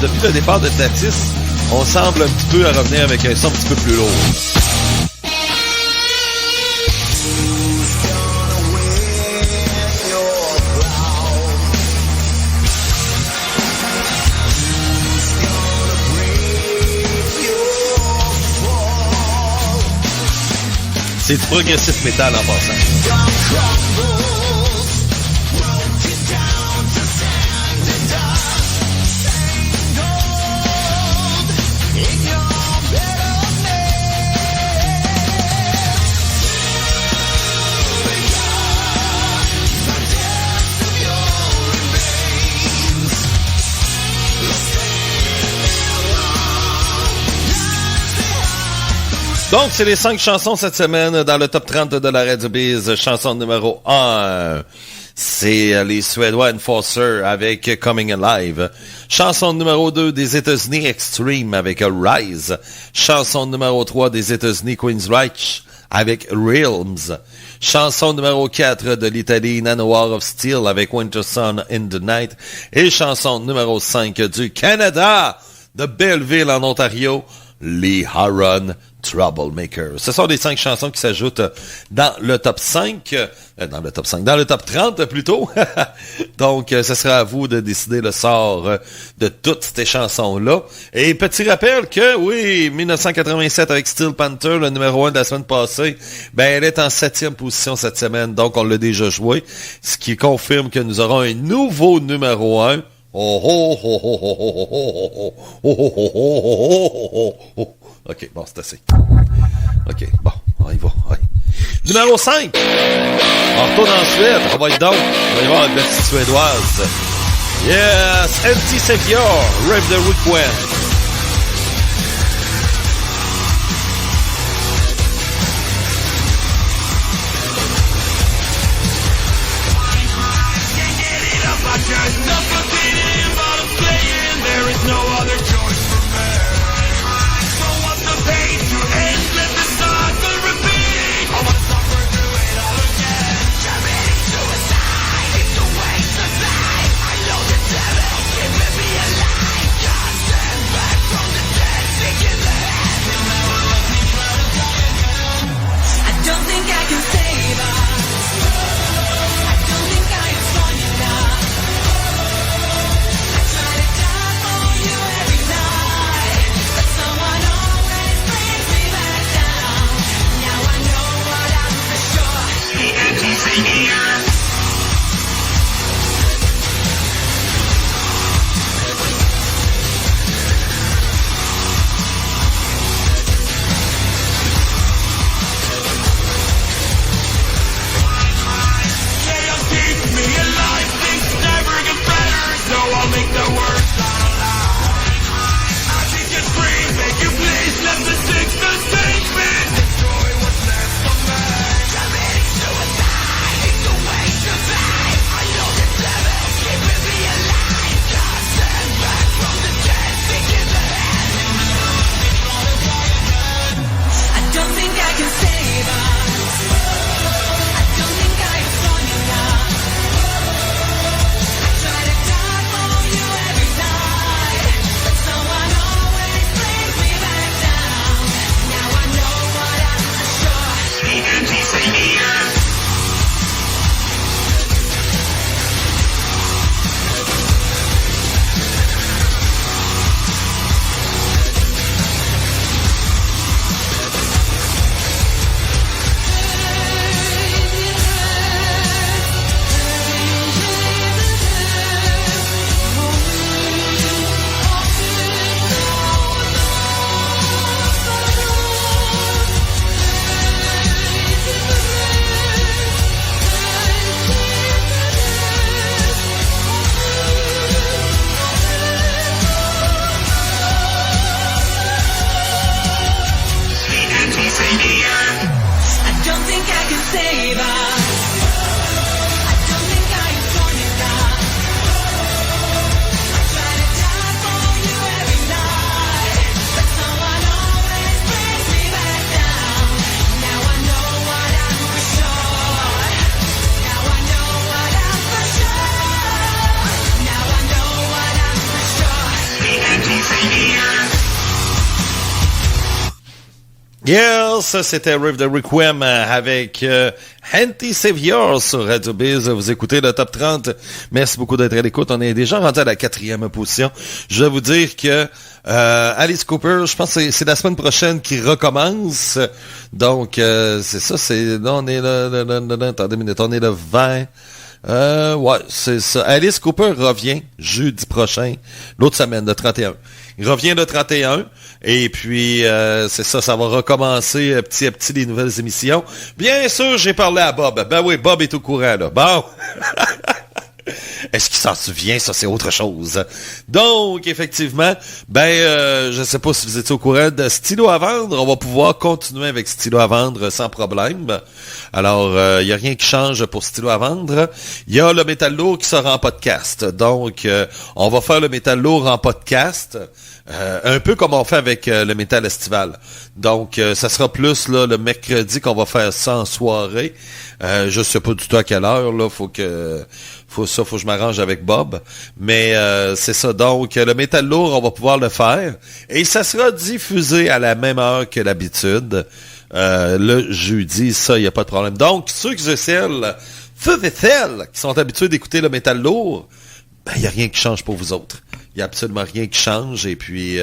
depuis le départ de Tatis, On semble un petit peu à revenir avec un son un petit peu plus lourd. C'est du progressif métal en passant. Donc, c'est les 5 chansons cette semaine dans le top 30 de la Radio Biz. Chanson numéro 1, c'est les Suédois Enforcer avec Coming Alive. Chanson numéro 2 des États-Unis, Extreme avec Rise. Chanson numéro 3 des États-Unis, Queensryche avec Realms. Chanson numéro 4 de l'Italie, Nanowar of Steel avec Winter Sun in the Night. Et chanson numéro 5 du Canada, de Belleville en Ontario, les Huron Troublemakers. Ce sont les 5 chansons qui s'ajoutent dans le top 5, dans le top 30 plutôt. Donc, ce sera à vous de décider le sort de toutes ces chansons-là. Et petit rappel que, oui, 1987 avec Steel Panther, le numéro 1 de la semaine passée, ben, elle est en 7e position cette semaine, donc on l'a déjà joué, ce qui confirme que nous aurons un nouveau numéro 1. Oh, oh, oh, oh, oh, oh, oh, oh, oh, oh, oh, oh, oh. OK, bon, c'est assez. OK, bon, on y va. Ouais. Numéro 5. On retourne ensuite. On va être donc. On va y voir avec la petite suédoise. Yes! Empty Secure. Rave the Requiem. Yes, c'était Riff de Requiem avec Anti-Savior sur Radio Biz. Vous écoutez le Top 30. Merci beaucoup d'être à l'écoute. On est déjà rendu à la 4e position. Je vais vous dire que Alice Cooper, je pense que c'est la semaine prochaine qui recommence. Donc, c'est ça. Là, on est attendez une minute, on est le 20. Ouais, c'est ça. Alice Cooper revient jeudi prochain, l'autre semaine, le 31. Il revient le 31. Et puis, c'est ça, ça va recommencer petit à petit les nouvelles émissions. Bien sûr, j'ai parlé à Bob. Ben oui, Bob est au courant, là. Bon. Est-ce qu'il s'en souvient? Ça, c'est autre chose. Donc, effectivement, je sais pas si vous étiez au courant de Stylo à vendre. On va pouvoir continuer avec Stylo à vendre sans problème. Alors, il n'y a rien qui change pour Stylo à vendre. Il y a le métal lourd qui sera en podcast. Donc, on va faire le métal lourd en podcast. Un peu comme on fait avec le métal estival. Donc, ça sera plus là le mercredi qu'on va faire ça en soirée. Je sais pas du tout à quelle heure, là. Faut que je m'arrange avec Bob. Mais c'est ça. Donc, le métal lourd, on va pouvoir le faire. Et ça sera diffusé à la même heure que l'habitude. Le jeudi, ça, il n'y a pas de problème. Donc, ceux qui qui sont habitués d'écouter le métal lourd, il n'y a rien qui change pour vous autres. Il n'y a absolument rien qui change. Et puis,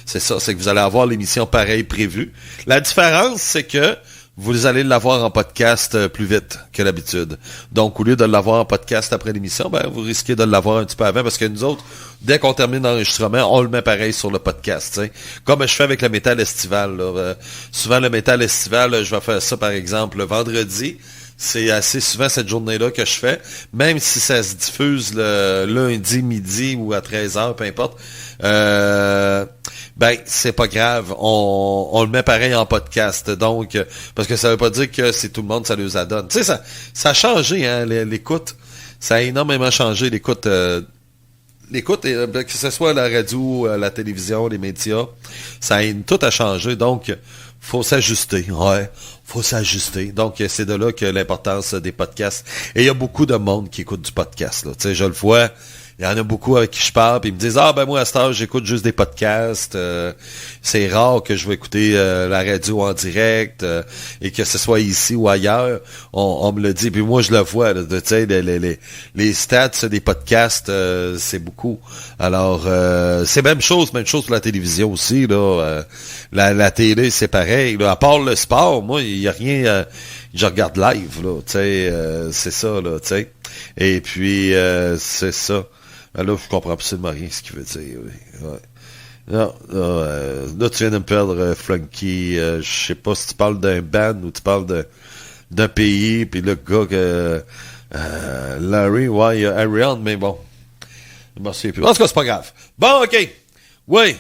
c'est ça, c'est que vous allez avoir l'émission pareil prévue. La différence, c'est que vous allez l'avoir en podcast plus vite que l'habitude. Donc, au lieu de l'avoir en podcast après l'émission, vous risquez de l'avoir un petit peu avant parce que nous autres, dès qu'on termine l'enregistrement, on le met pareil sur le podcast. T'sais. Comme je fais avec le métal estival. Là. Souvent, le métal estival, je vais faire ça, par exemple, le vendredi. C'est assez souvent cette journée-là que je fais, même si ça se diffuse le lundi midi ou à 13h, peu importe. C'est pas grave, on le met pareil en podcast. Donc, parce que ça veut pas dire que c'est tout le monde, ça les adonne. Tu sais, ça a changé, hein, l'écoute. Ça a énormément changé, l'écoute. L'écoute, que ce soit la radio, la télévision, les médias, tout a changé. Donc, faut s'ajuster. Ouais, faut s'ajuster. Donc, c'est de là que l'importance des podcasts. Et il y a beaucoup de monde qui écoute du podcast. Là. Tu sais, je le vois. Il y en a beaucoup avec qui je parle, puis ils me disent moi à cette heure j'écoute juste des podcasts. C'est rare que je vais écouter la radio en direct et que ce soit ici ou ailleurs. On me le dit, puis moi je le vois. Tu sais, les stats des podcasts, c'est beaucoup. Alors c'est même chose pour la télévision aussi là. La télé c'est pareil. Là. À part le sport, moi il y a rien. Je regarde live là. Tu sais, c'est ça là. Tu sais. Et puis c'est ça. Là, je comprends absolument rien ce qu'il veut dire. Ouais. Non, là, tu viens de me perdre, Flunky. Je sais pas si tu parles d'un band ou tu parles d'un pays. Puis le gars que Larry, ouais, il y a Ariane, mais bon. Je m'en souviens plus. En tout cas, c'est pas grave. Bon, OK. Oui.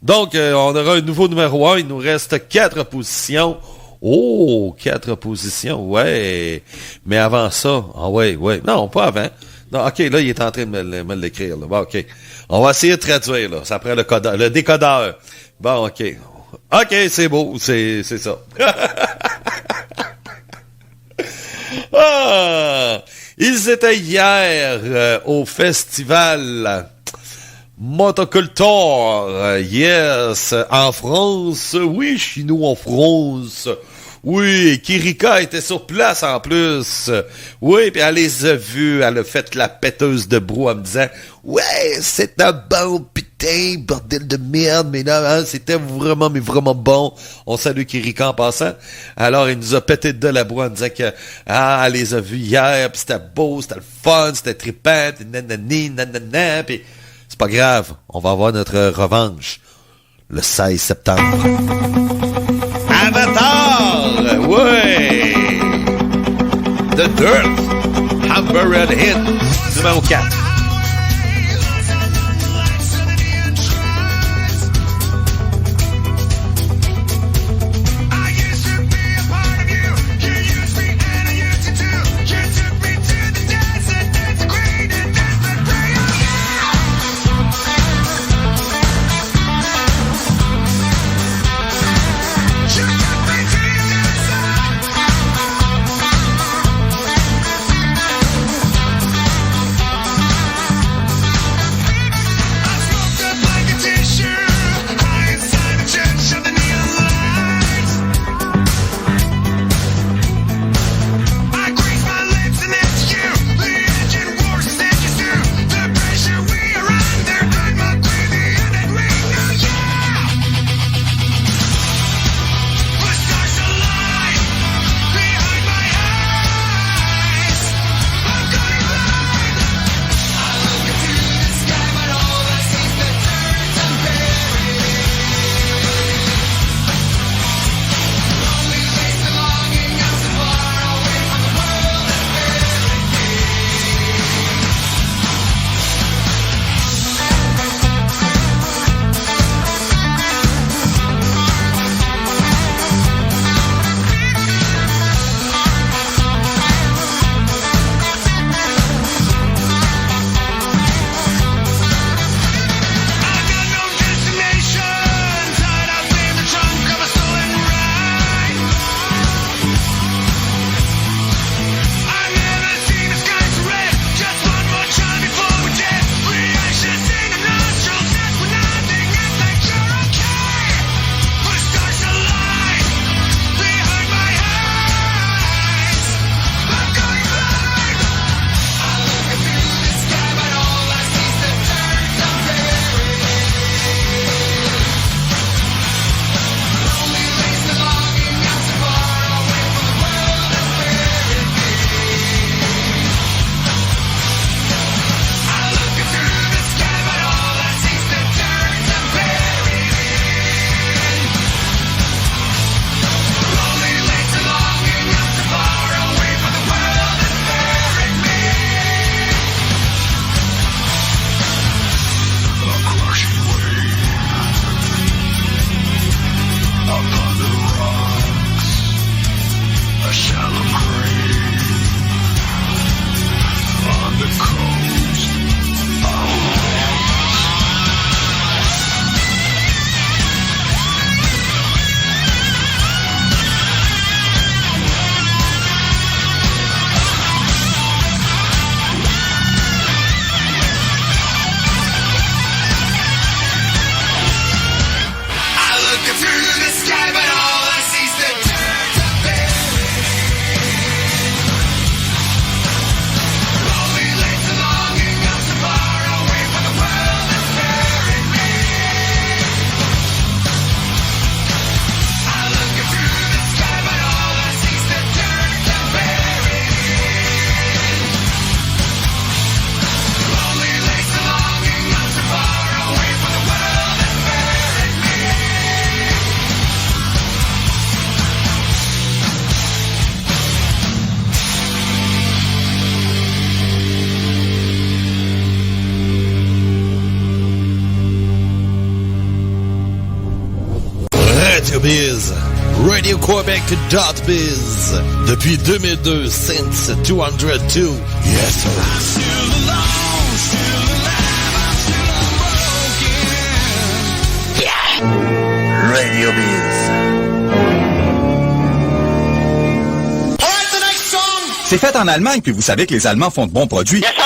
Donc, on aura un nouveau numéro 1. Il nous reste 4 positions. Oh, 4 positions, ouais. Mais avant ça, ouais. Non, pas avant. Non, OK, là, il est en train de me l'écrire. Là. Bon, OK. On va essayer de traduire, là. Ça prend le décodeur. Bon, OK. OK, c'est beau. C'est ça. Ils étaient hier au festival Motocultor, yes, en France, oui, chez nous en France, oui, Kirika était sur place en plus, oui, puis elle les a vus, elle a fait la péteuse de brou en me disant, ouais, c'est un bon putain, bordel de merde, mais là, hein, c'était vraiment, mais vraiment bon, on salue Kirika en passant, alors il nous a pété de la brou en disant que, elle les a vus hier, puis c'était beau, c'était le fun, c'était trippant, nanana, puis c'est pas grave, on va avoir notre revanche le 16 septembre. Avatar! Ouais! The Dirt! Hamburger Hit! Numéro 4. Rock.biz. Depuis 2002, since 202. Yes, sir. I'm still alone, still alive, I'm still unbroken. Radio Biz. Alright, the next song! C'est fait en Allemagne, puis vous savez que les Allemands font de bons produits. Yes, sir!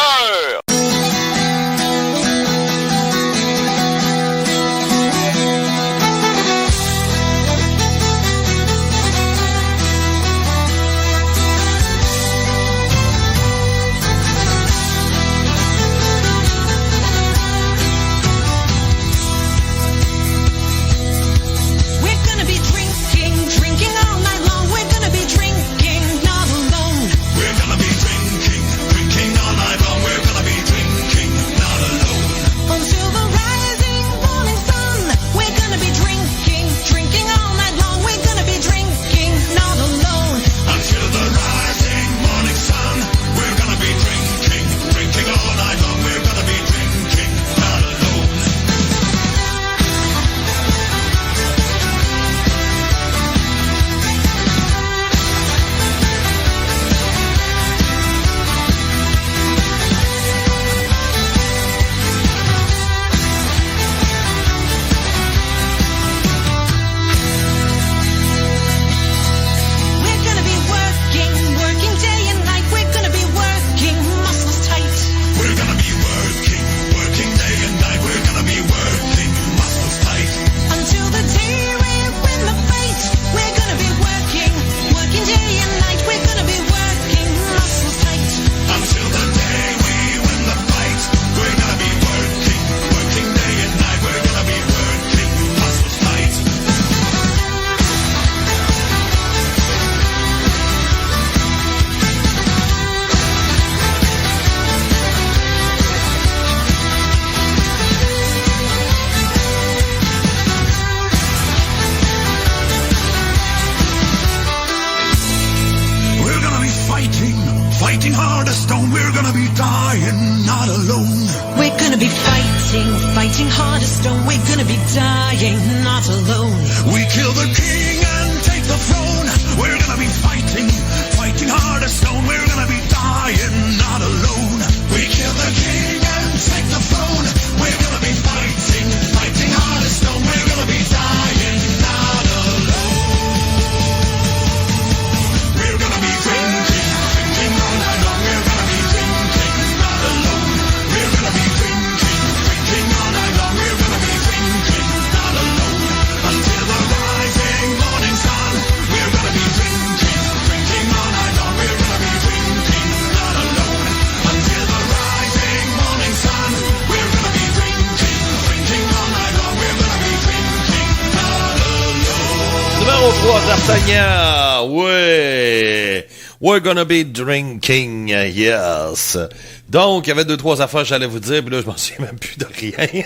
Fighting hard as stone, we're gonna be dying, not alone. We're gonna be fighting hard as stone, we're gonna be dying, not alone. We kill the king and take the throne, we're gonna be fighting hard as stone, we're gonna be dying, not alone. We kill the king and take the throne, we're gonna be fighting hard as stone, we're gonna be dying, not alone. We're gonna be drinking all night long, we're gonna be drinking, not alone. We're gonna be drinking all night long, we're gonna be drinking, not alone. Until the rising morning sun, we're gonna be drinking all night long, we're gonna be drinking, not alone. Until the rising morning sun, we're gonna be drinking all night long, we're gonna be drinking, not alone. Numéro 3, D'Artagnan. Ouais. We're gonna be drinking, yes. Donc, il y avait 2-3 affaires que j'allais vous dire, puis là, je m'en souviens même plus de rien.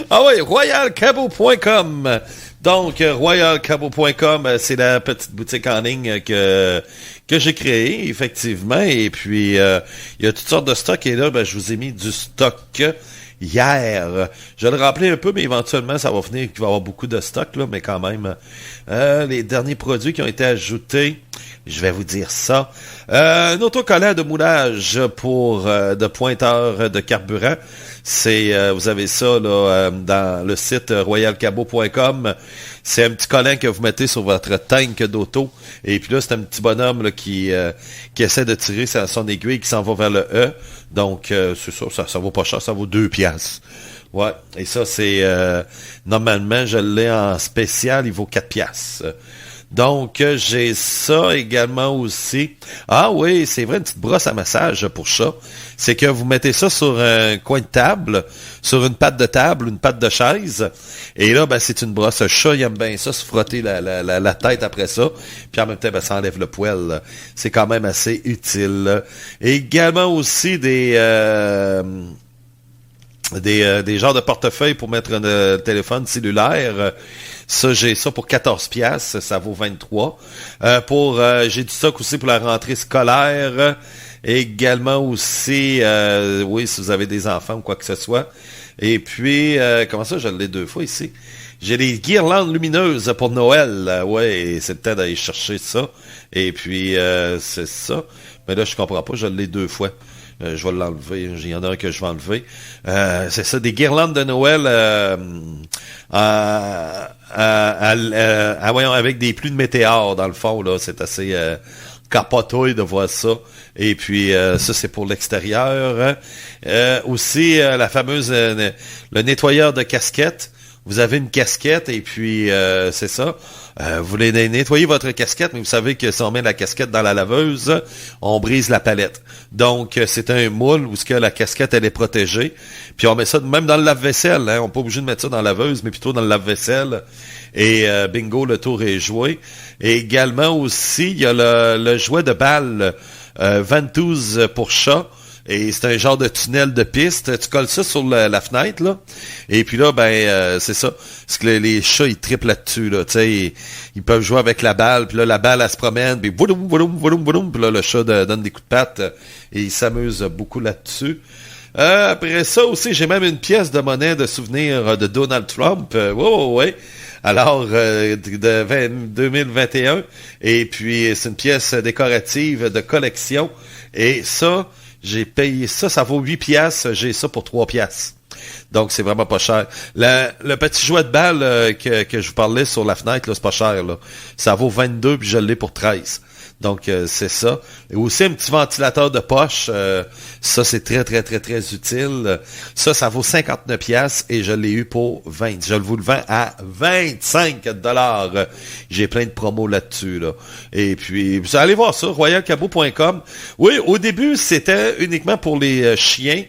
Ah oui, royalcabo.com. Donc, royalcabo.com, c'est la petite boutique en ligne que j'ai créée, effectivement. Et puis, il y a toutes sortes de stocks. Et là, je vous ai mis du stock hier. Je vais le rappeler un peu, mais éventuellement, ça va finir. Il va y avoir beaucoup de stock, là, mais quand même, les derniers produits qui ont été ajoutés, je vais vous dire ça. Un autocollant de moulage pour de pointeur de carburant. C'est, vous avez ça là dans le site royalcabo.com. C'est un petit collant que vous mettez sur votre tank d'auto. Et puis là, c'est un petit bonhomme là, qui essaie de tirer son aiguille qui s'en va vers le E. Donc, c'est ça vaut pas cher, ça vaut 2 piastres. Ouais, et ça, c'est... normalement, je l'ai en spécial, il vaut 4 piastres. Donc, j'ai ça également aussi. Ah oui, c'est vrai, une petite brosse à massage pour chat. C'est que vous mettez ça sur un coin de table, sur une patte de table, une patte de chaise. Et là, c'est une brosse à chat. Il aime bien ça, se frotter la tête après ça. Puis en même temps, ça enlève le poil. C'est quand même assez utile. Et également aussi des genres de portefeuilles pour mettre un téléphone cellulaire. Ça, j'ai ça pour 14 piastres, ça vaut 23. J'ai du stock aussi pour la rentrée scolaire. Également aussi, oui, si vous avez des enfants ou quoi que ce soit. Et puis, comment ça, je l'ai 2 fois ici. j'ai des guirlandes lumineuses pour Noël. Ouais, c'est le temps d'aller chercher ça. Et puis, c'est ça. Mais là, je comprends pas, je l'ai 2 fois. Je vais l'enlever. Il y en a un que je vais enlever. C'est ça, des guirlandes de Noël voyons, avec des pluies de météores, dans le fond. Là, c'est assez capotouille de voir ça. Et puis, ça, c'est pour l'extérieur. Aussi, la fameuse... le nettoyeur de casquette. Vous avez une casquette et puis, c'est ça. Vous voulez nettoyer votre casquette, mais vous savez que si on met la casquette dans la laveuse, on brise la palette. Donc, c'est un moule où ce que la casquette, elle est protégée. Puis on met ça même dans le lave-vaisselle. Hein. On n'est pas obligé de mettre ça dans la laveuse, mais plutôt dans le lave-vaisselle. Et bingo, le tour est joué. Et également aussi, il y a le jouet de balle ventouse pour chat. Et c'est un genre de tunnel de piste. Tu colles ça sur la fenêtre, là. Et puis là, c'est ça. Parce que les chats, ils trippent là-dessus, là. Tu sais, ils peuvent jouer avec la balle. Puis là, la balle, elle se promène. Puis boum, boum, boum, boum. Puis là, le chat donne des coups de patte. Et il s'amuse beaucoup là-dessus. Après ça aussi, j'ai même une pièce de monnaie de souvenir de Donald Trump. Ouais. Alors, de 2021. Et puis, c'est une pièce décorative de collection. Et ça... J'ai payé ça, ça vaut 8 piastres, j'ai ça pour 3 piastres. Donc, c'est vraiment pas cher. Le petit jouet de balle que je vous parlais sur la fenêtre, là, c'est pas cher, là. Ça vaut 22, puis je l'ai pour 13. Donc, c'est ça. Et aussi, un petit ventilateur de poche. Ça, c'est très, très, très, très utile. Ça vaut 59 piastres et je l'ai eu pour 20. Je vous le vends à 25 $. J'ai plein de promos là-dessus, là. Et puis, vous allez voir ça, royalcabot.com. Oui, au début, c'était uniquement pour les chiens.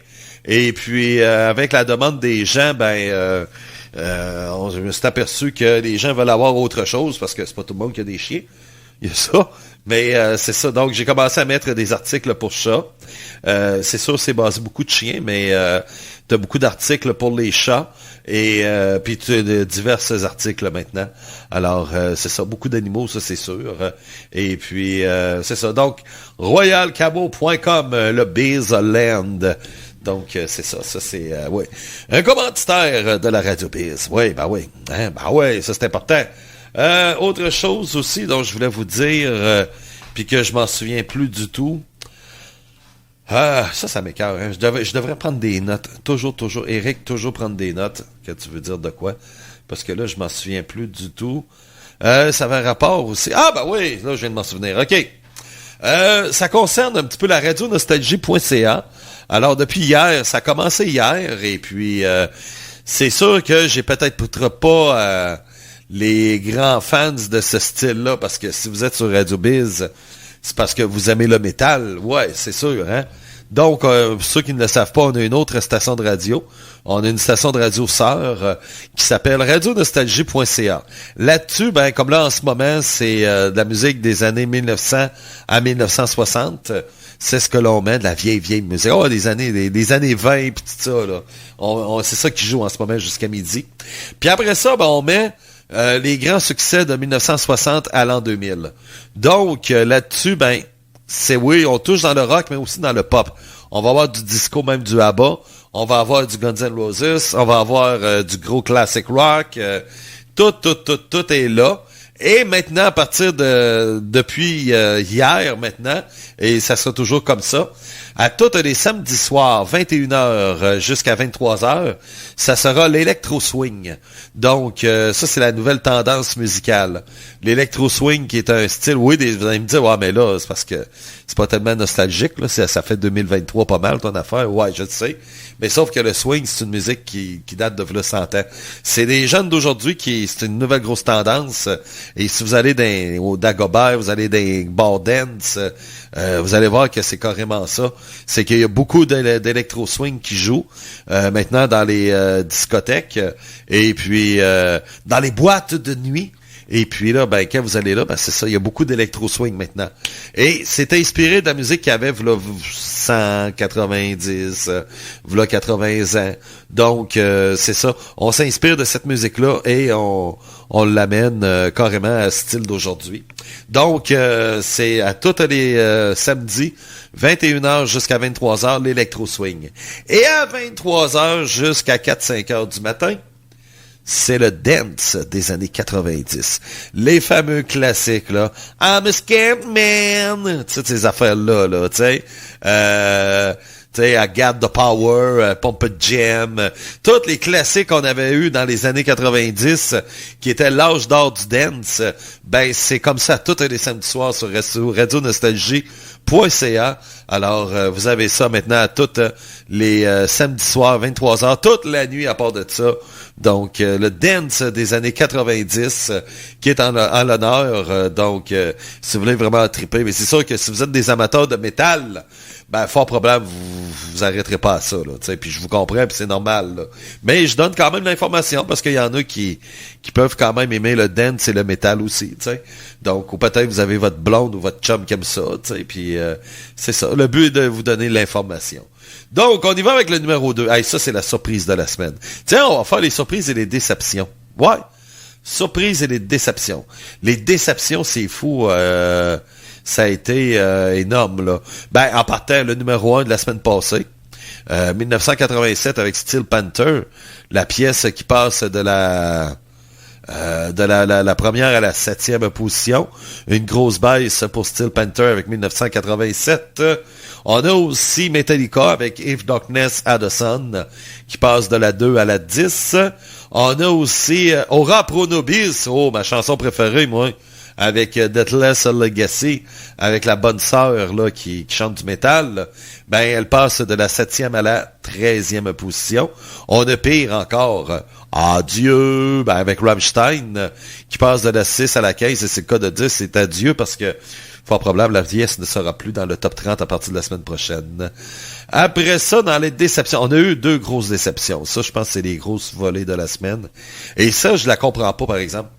Et puis, avec la demande des gens, je me suis aperçu que les gens veulent avoir autre chose parce que c'est pas tout le monde qui a des chiens. Il y a ça. Mais c'est ça. Donc, j'ai commencé à mettre des articles pour chats. C'est sûr, c'est basé beaucoup de chiens, mais tu as beaucoup d'articles pour les chats. Et puis, tu as divers articles maintenant. Alors, c'est ça. Beaucoup d'animaux, ça, c'est sûr. Et puis, c'est ça. Donc, royalcabot.com, le Bizland. Donc, c'est ça. Ça, c'est, un commanditaire de la Radio Biz. Oui, oui. Hein, ça, c'est important. Autre chose aussi dont je voulais vous dire, puis que je m'en souviens plus du tout. Ça m'écoeure. Hein. Je devrais prendre des notes. Toujours, Eric, toujours prendre des notes. Que tu veux dire de quoi? Parce que là, je m'en souviens plus du tout. Ça avait un rapport aussi. Oui, là, je viens de m'en souvenir. OK. Ça concerne un petit peu la radionostalgie.ca. Alors, depuis hier, ça a commencé hier, et puis c'est sûr que j'ai peut-être pas les grands fans de ce style-là, parce que si vous êtes sur Radio Biz, c'est parce que vous aimez le métal. Ouais, c'est sûr, hein? Donc, pour ceux qui ne le savent pas, on a une autre station de radio. On a une station de radio sœur qui s'appelle radionostalgie.ca. Là-dessus, comme là en ce moment, c'est de la musique des années 1900 à 1960. C'est ce que l'on met, de la vieille musique. Des années 20 pis tout ça, là. C'est ça qui joue en ce moment jusqu'à midi. Puis après ça, on met les grands succès de 1960 à l'an 2000. Donc, là-dessus, on touche dans le rock, mais aussi dans le pop. On va avoir du disco, même du ABBA. On va avoir du Guns N' Roses. On va avoir du gros classic rock. Tout est là. Et maintenant, à partir depuis hier maintenant, et ça sera toujours comme ça, à tous les samedis soirs, 21h jusqu'à 23h, ça sera l'électro-swing. Donc, ça, c'est la nouvelle tendance musicale. L'électro-swing qui est un style, vous allez me dire, mais là, c'est parce que c'est pas tellement nostalgique, là, ça fait 2023 pas mal ton affaire. Ouais, je le sais. Mais sauf que le swing, c'est une musique qui date de 100 ans. C'est des jeunes d'aujourd'hui c'est une nouvelle grosse tendance. Et si vous allez au Dagobert, vous allez dans bar dance, vous allez voir que c'est carrément ça. C'est qu'il y a beaucoup d'électro-swing qui jouent maintenant dans les discothèques et puis dans les boîtes de nuit. Et puis là, quand vous allez là, c'est ça, il y a beaucoup d'électro-swing maintenant. Et c'est inspiré de la musique qu'il y avait, v'là 190, v'là 80 ans. Donc, c'est ça. On s'inspire de cette musique-là et on l'amène carrément à style d'aujourd'hui. Donc, c'est à tous les samedis, 21h jusqu'à 23h, l'électro-swing. Et à 23h jusqu'à 4-5 heures du matin, c'est le dance des années 90. Les fameux classiques, là. I'm a scared man. Tu sais, ces affaires-là, là, tu sais. Tu sais, I Got the Power, Pump It Jam, tous les classiques qu'on avait eu dans les années 90, qui étaient l'âge d'or du dance, ben c'est comme ça, tous les samedis soirs sur Radio Nostalgie.ca. Alors, vous avez ça maintenant à tous les samedis soirs, 23h, toute la nuit à part de ça. Donc, le dance des années 90 qui est en l'honneur. Donc, si vous voulez vraiment triper, mais c'est sûr que si vous êtes des amateurs de métal, ben, fort probable, vous arrêterez pas à ça, là, tu sais, puis je vous comprends, puis c'est normal, là. Mais je donne quand même l'information, parce qu'il y en a qui peuvent quand même aimer le dance et le métal aussi, tu sais. Donc, ou peut-être vous avez votre blonde ou votre chum qui aime ça, tu sais, puis c'est ça. Le but est de vous donner l'information. Donc, on y va avec le numéro 2. Hey, ça, c'est la surprise de la semaine. Tiens, on va faire les surprises et les déceptions. Ouais. Surprises et les déceptions. Les déceptions, c'est fou, ça a été énorme, là. Ben, en partant, le numéro 1 de la semaine passée, 1987 avec Steel Panther, la pièce qui passe de la première à la 7e position. Une grosse baisse pour Steel Panther avec 1987. On a aussi Metallica avec If Darkness Had a Sun qui passe de la 2 à la 10. On a aussi Aura Pro Nobis, ma chanson préférée, moi, avec Deathless Legacy, avec la bonne sœur là qui chante du métal, ben elle passe de la 7e à la 13e position. On a pire encore, Adieu, ben avec Rammstein, qui passe de la 6 à la 15, et c'est le cas de 10, c'est Adieu, parce que fort probable, la pièce ne sera plus dans le top 30 à partir de la semaine prochaine. Après ça, dans les déceptions, on a eu 2 grosses déceptions. Ça, je pense que c'est les grosses volées de la semaine. Et ça, je la comprends pas, par exemple.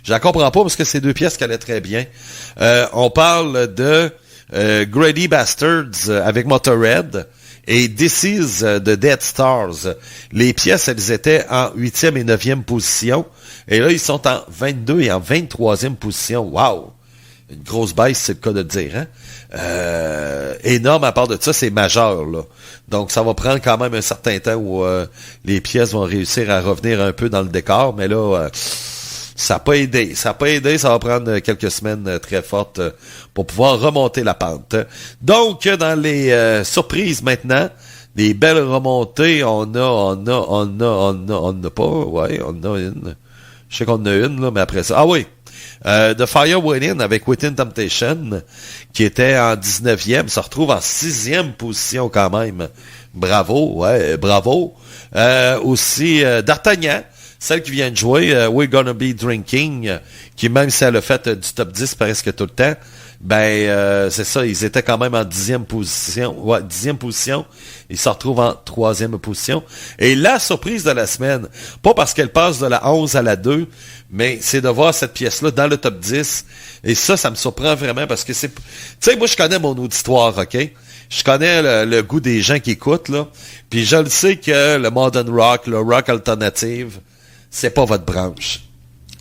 Je la comprends pas parce que c'est 2 pièces qui allaient très bien. On parle de Grady Bastards avec Motorhead et This Is de Dead Stars. Les pièces, elles étaient en 8e et 9e position. Et là, ils sont en 22 et en 23e position. Wow! Une grosse baisse, c'est le cas de dire, hein? Énorme, à part de ça, c'est majeur, là. Donc, ça va prendre quand même un certain temps où les pièces vont réussir à revenir un peu dans le décor, mais là, ça n'a pas aidé. Ça va prendre quelques semaines très fortes pour pouvoir remonter la pente. Donc, dans les surprises maintenant, des belles remontées, on a pas, ouais, on a une. Je sais qu'on en a une, là, mais après ça. Ah oui! The Fire Within avec Within Temptation, qui était en 19e, se retrouve en 6e position quand même. Bravo, ouais, bravo. Aussi, D'Artagnan, celle qui vient de jouer, We're Gonna Be Drinking, qui même si elle a fait du top 10 presque tout le temps, ben c'est ça, ils étaient quand même en 10e position. Ouais, 10e position. Ils se retrouvent en 3e position. Et la surprise de la semaine, pas parce qu'elle passe de la 11 à la 2, mais c'est de voir cette pièce-là dans le top 10. Et ça me surprend vraiment parce que c'est... Tu sais, moi, je connais mon auditoire, OK? Je connais le goût des gens qui écoutent, là. Puis je le sais que le modern rock, le rock alternative, c'est pas votre branche.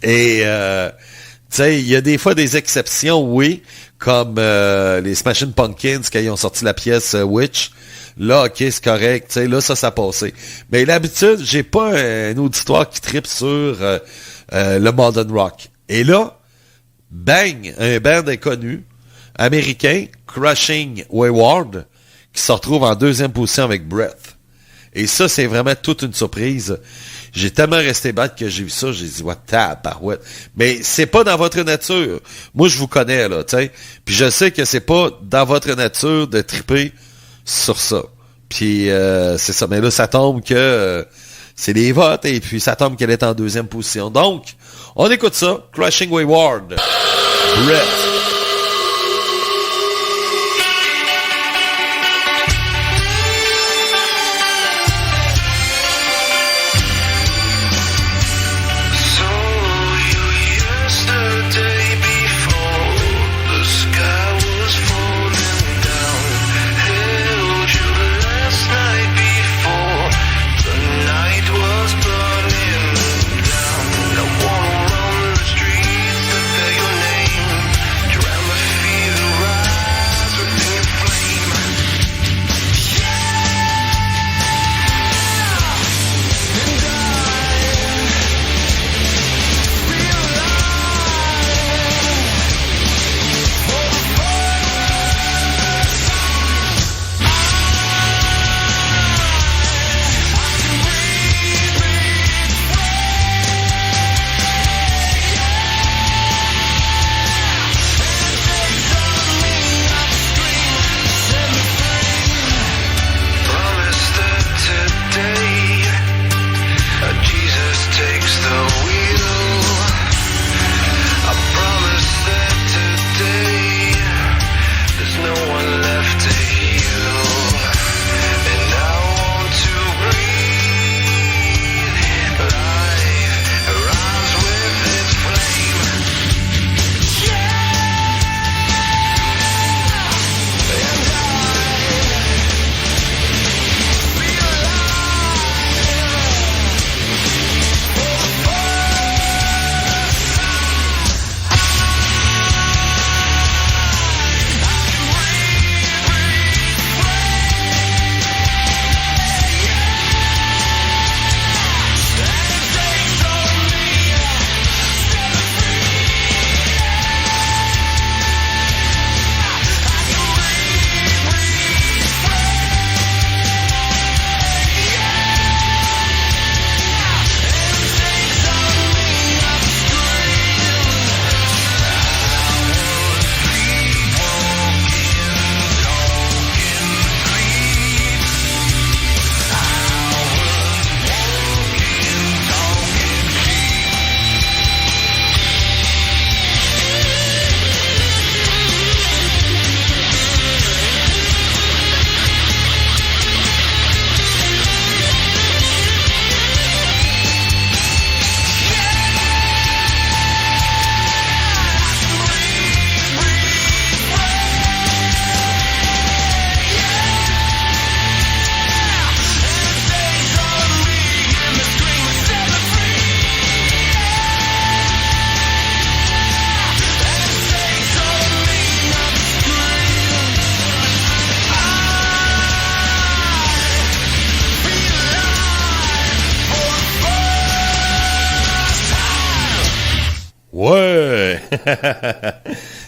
Et... tu sais, il y a des fois des exceptions, oui, comme les Smashing Pumpkins quand ils ont sorti la pièce Witch. Là, OK, c'est correct, tu sais, là, ça a passé. Mais d'habitude, j'ai pas un auditoire qui tripe sur le modern rock. Et là, bang, un band inconnu, américain, Crushing Wayward, qui se retrouve en 2e position avec Breath. Et ça, c'est vraiment toute une surprise. J'ai tellement resté bête que j'ai vu ça, j'ai dit, what, tabarouette. Mais c'est pas dans votre nature. Moi, je vous connais, là, tu sais. Puis je sais que c'est pas dans votre nature de triper sur ça. Puis c'est ça. Mais là, ça tombe que c'est les votes, et puis ça tombe qu'elle est en 2e position. Donc, on écoute ça. Crushing Wayward. Breath. Streets, but they're your name.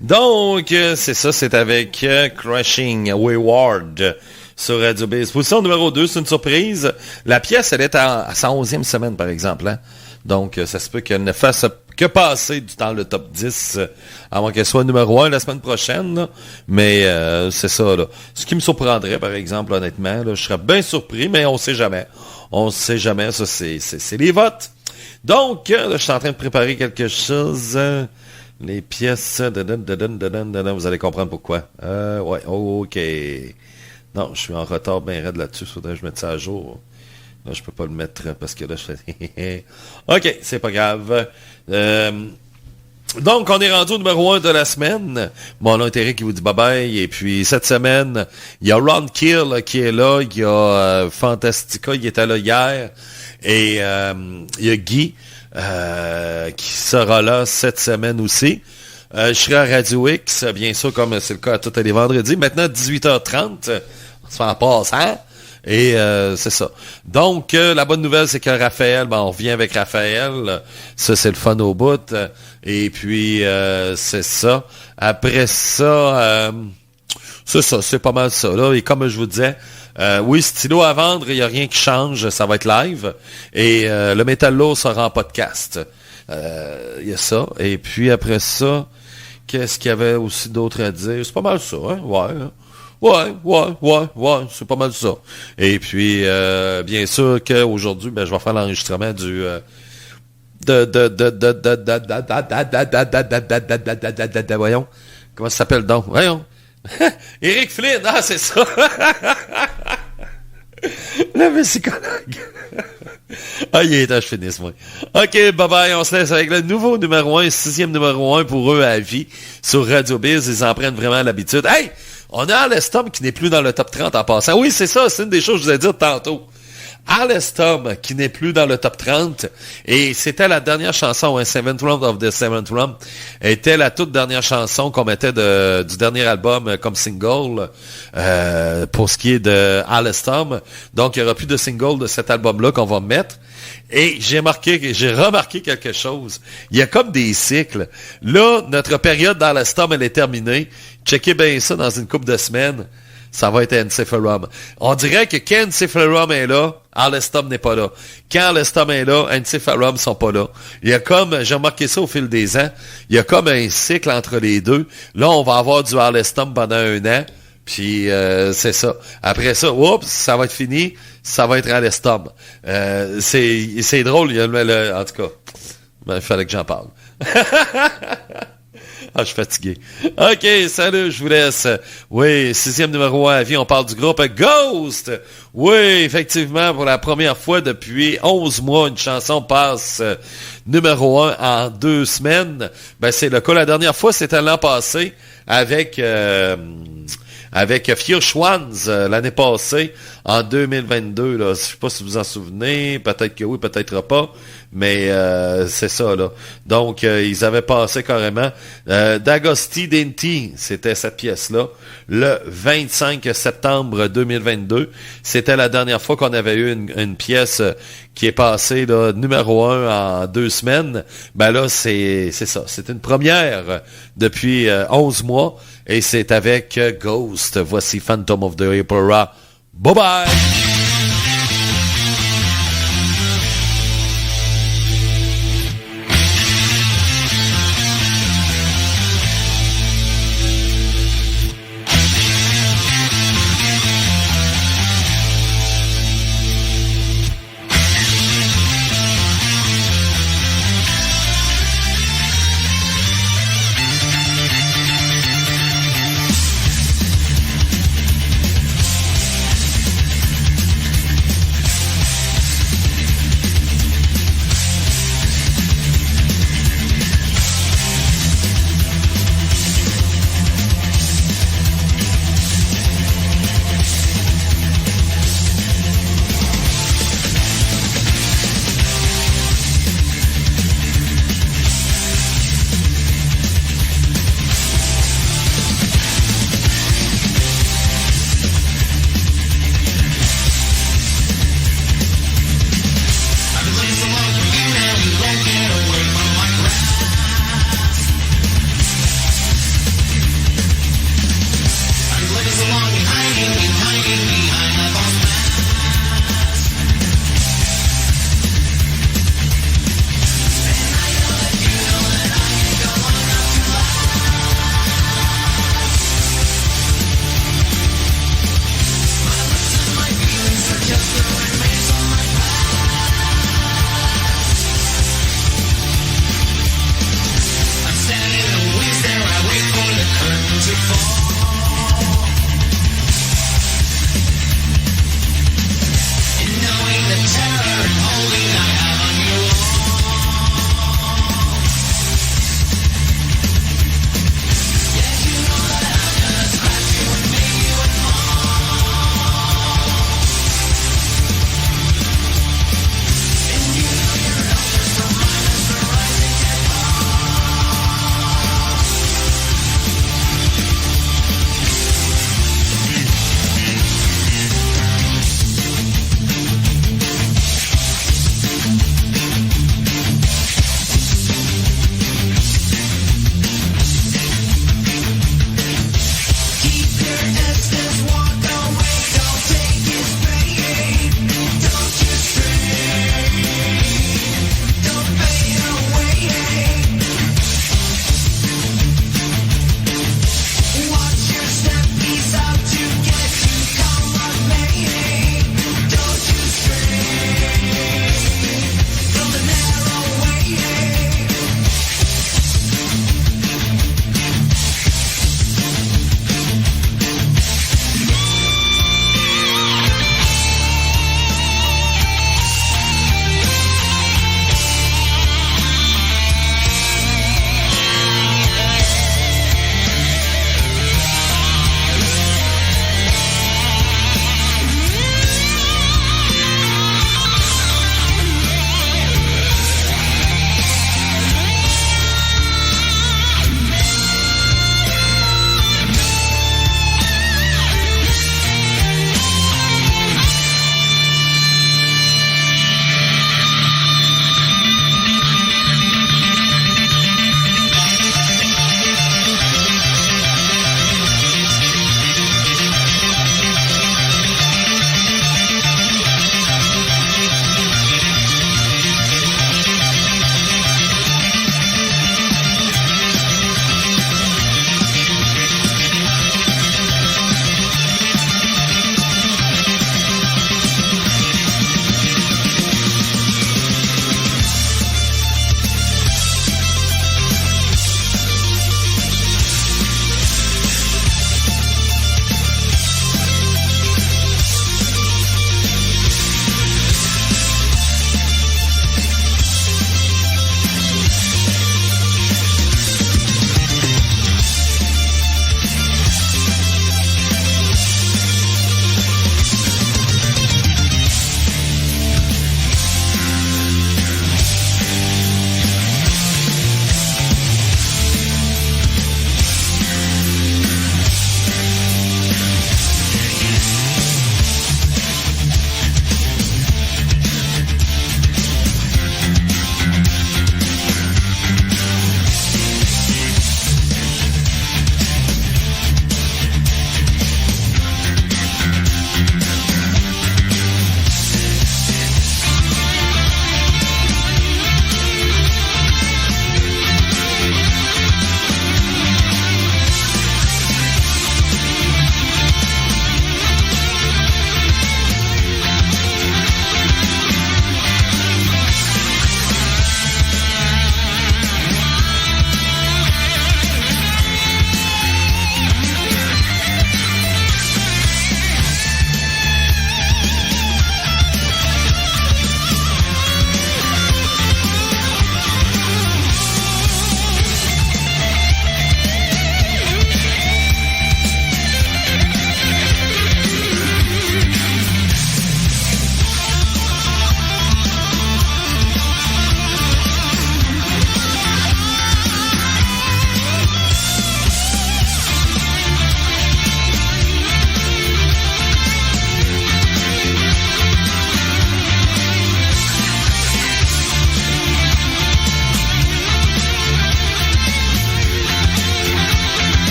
Donc, c'est ça, c'est avec Crashing Wayward sur Radio Biz. Position numéro 2, c'est une surprise. La pièce, elle est à sa 11e semaine, par exemple. Hein? Donc, ça se peut qu'elle ne fasse que passer dans le top 10, à moins qu'elle soit numéro 1 la semaine prochaine. Là. Mais c'est ça. Là. Ce qui me surprendrait, par exemple, honnêtement, là, je serais bien surpris, mais on sait jamais. On sait jamais, ça, c'est les votes. Donc, là, je suis en train de préparer quelque chose. Les pièces, vous allez comprendre pourquoi. Ouais, ok. Non, je suis en retard bien raide là-dessus. Faudrait que je mette ça à jour. Là, je peux pas le mettre parce que là, je fais... OK, c'est pas grave. Donc, on est rendu au numéro 1 de la semaine. Mon nom est Eric qui vous dit bye-bye. Et puis, cette semaine, il y a Ron Kill qui est là. Il y a Fantastica, il était là hier. Et il y a Guy qui sera là cette semaine aussi. Je serai à Radio X, bien sûr, comme c'est le cas à tous les vendredis. Maintenant, 18h30, on se fait en passant. Et c'est ça. Donc, la bonne nouvelle, c'est que Raphaël, on revient avec Raphaël. Ça, c'est le fun au bout. Et puis, c'est ça. Après ça, c'est ça, c'est pas mal ça. Là. Et comme je vous disais, oui, stylo à vendre, il n'y a rien qui change. Ça va être live. Et le Métallo sera en podcast. Il y a ça. Et puis, après ça, qu'est-ce qu'il y avait aussi d'autre à dire? C'est pas mal ça, hein? Ouais, c'est pas mal ça. Et puis, bien sûr qu'aujourd'hui, je vais faire l'enregistrement du... Voyons. Comment ça s'appelle donc? Voyons. Éric Flynn, c'est ça. Le musicologue. Il est temps, je finisse, moi. OK, bye-bye, on se laisse avec le nouveau numéro 1, 6e numéro 1 pour eux à vie sur Radio Biz. Ils en prennent vraiment l'habitude. Hey! On a Alestom qui n'est plus dans le top 30 en passant. Oui, c'est ça, c'est une des choses que je vous ai dit tantôt. Alestom qui n'est plus dans le top 30. Et c'était la dernière chanson, Seventh Round of the Seventh Round, était la toute dernière chanson qu'on mettait du dernier album comme single pour ce qui est de Alestom. Donc, il n'y aura plus de single de cet album-là qu'on va mettre. Et j'ai remarqué quelque chose. Il y a comme des cycles. Là, notre période d'Alestom, elle est terminée. Checkez bien ça dans une couple de semaines. Ça va être Encephalum. On dirait que quand Encephalum est là, Alestom n'est pas là. Quand Alestom est là, Encephalum sont pas là. Il y a comme, j'ai remarqué ça au fil des ans, il y a comme un cycle entre les deux. Là, on va avoir du Alestom pendant 1 an. Puis c'est ça. Après ça, oups, ça va être fini. Ça va être Alestom. C'est drôle. Il y a en tout cas, il fallait que j'en parle. Je suis fatigué. OK, salut, je vous laisse. Oui, 6e numéro 1 à vie, on parle du groupe Ghost. Oui, effectivement, pour la première fois depuis 11 mois, une chanson passe numéro 1 en 2 semaines. C'est le cas. La dernière fois, c'était l'an passé avec Fierschwanz l'année passée, en 2022. Là. Je sais pas si vous en souvenez, peut-être que oui, peut-être pas, mais c'est ça. Là. Donc, ils avaient passé carrément D'Agosti Denti, c'était cette pièce-là, le 25 septembre 2022. C'était la dernière fois qu'on avait eu une pièce qui est passée là, numéro 1 en 2 semaines. Là, c'est ça. C'est une première depuis 11 mois. Et c'est avec Ghost. Voici Phantom of the Opera. Bye bye!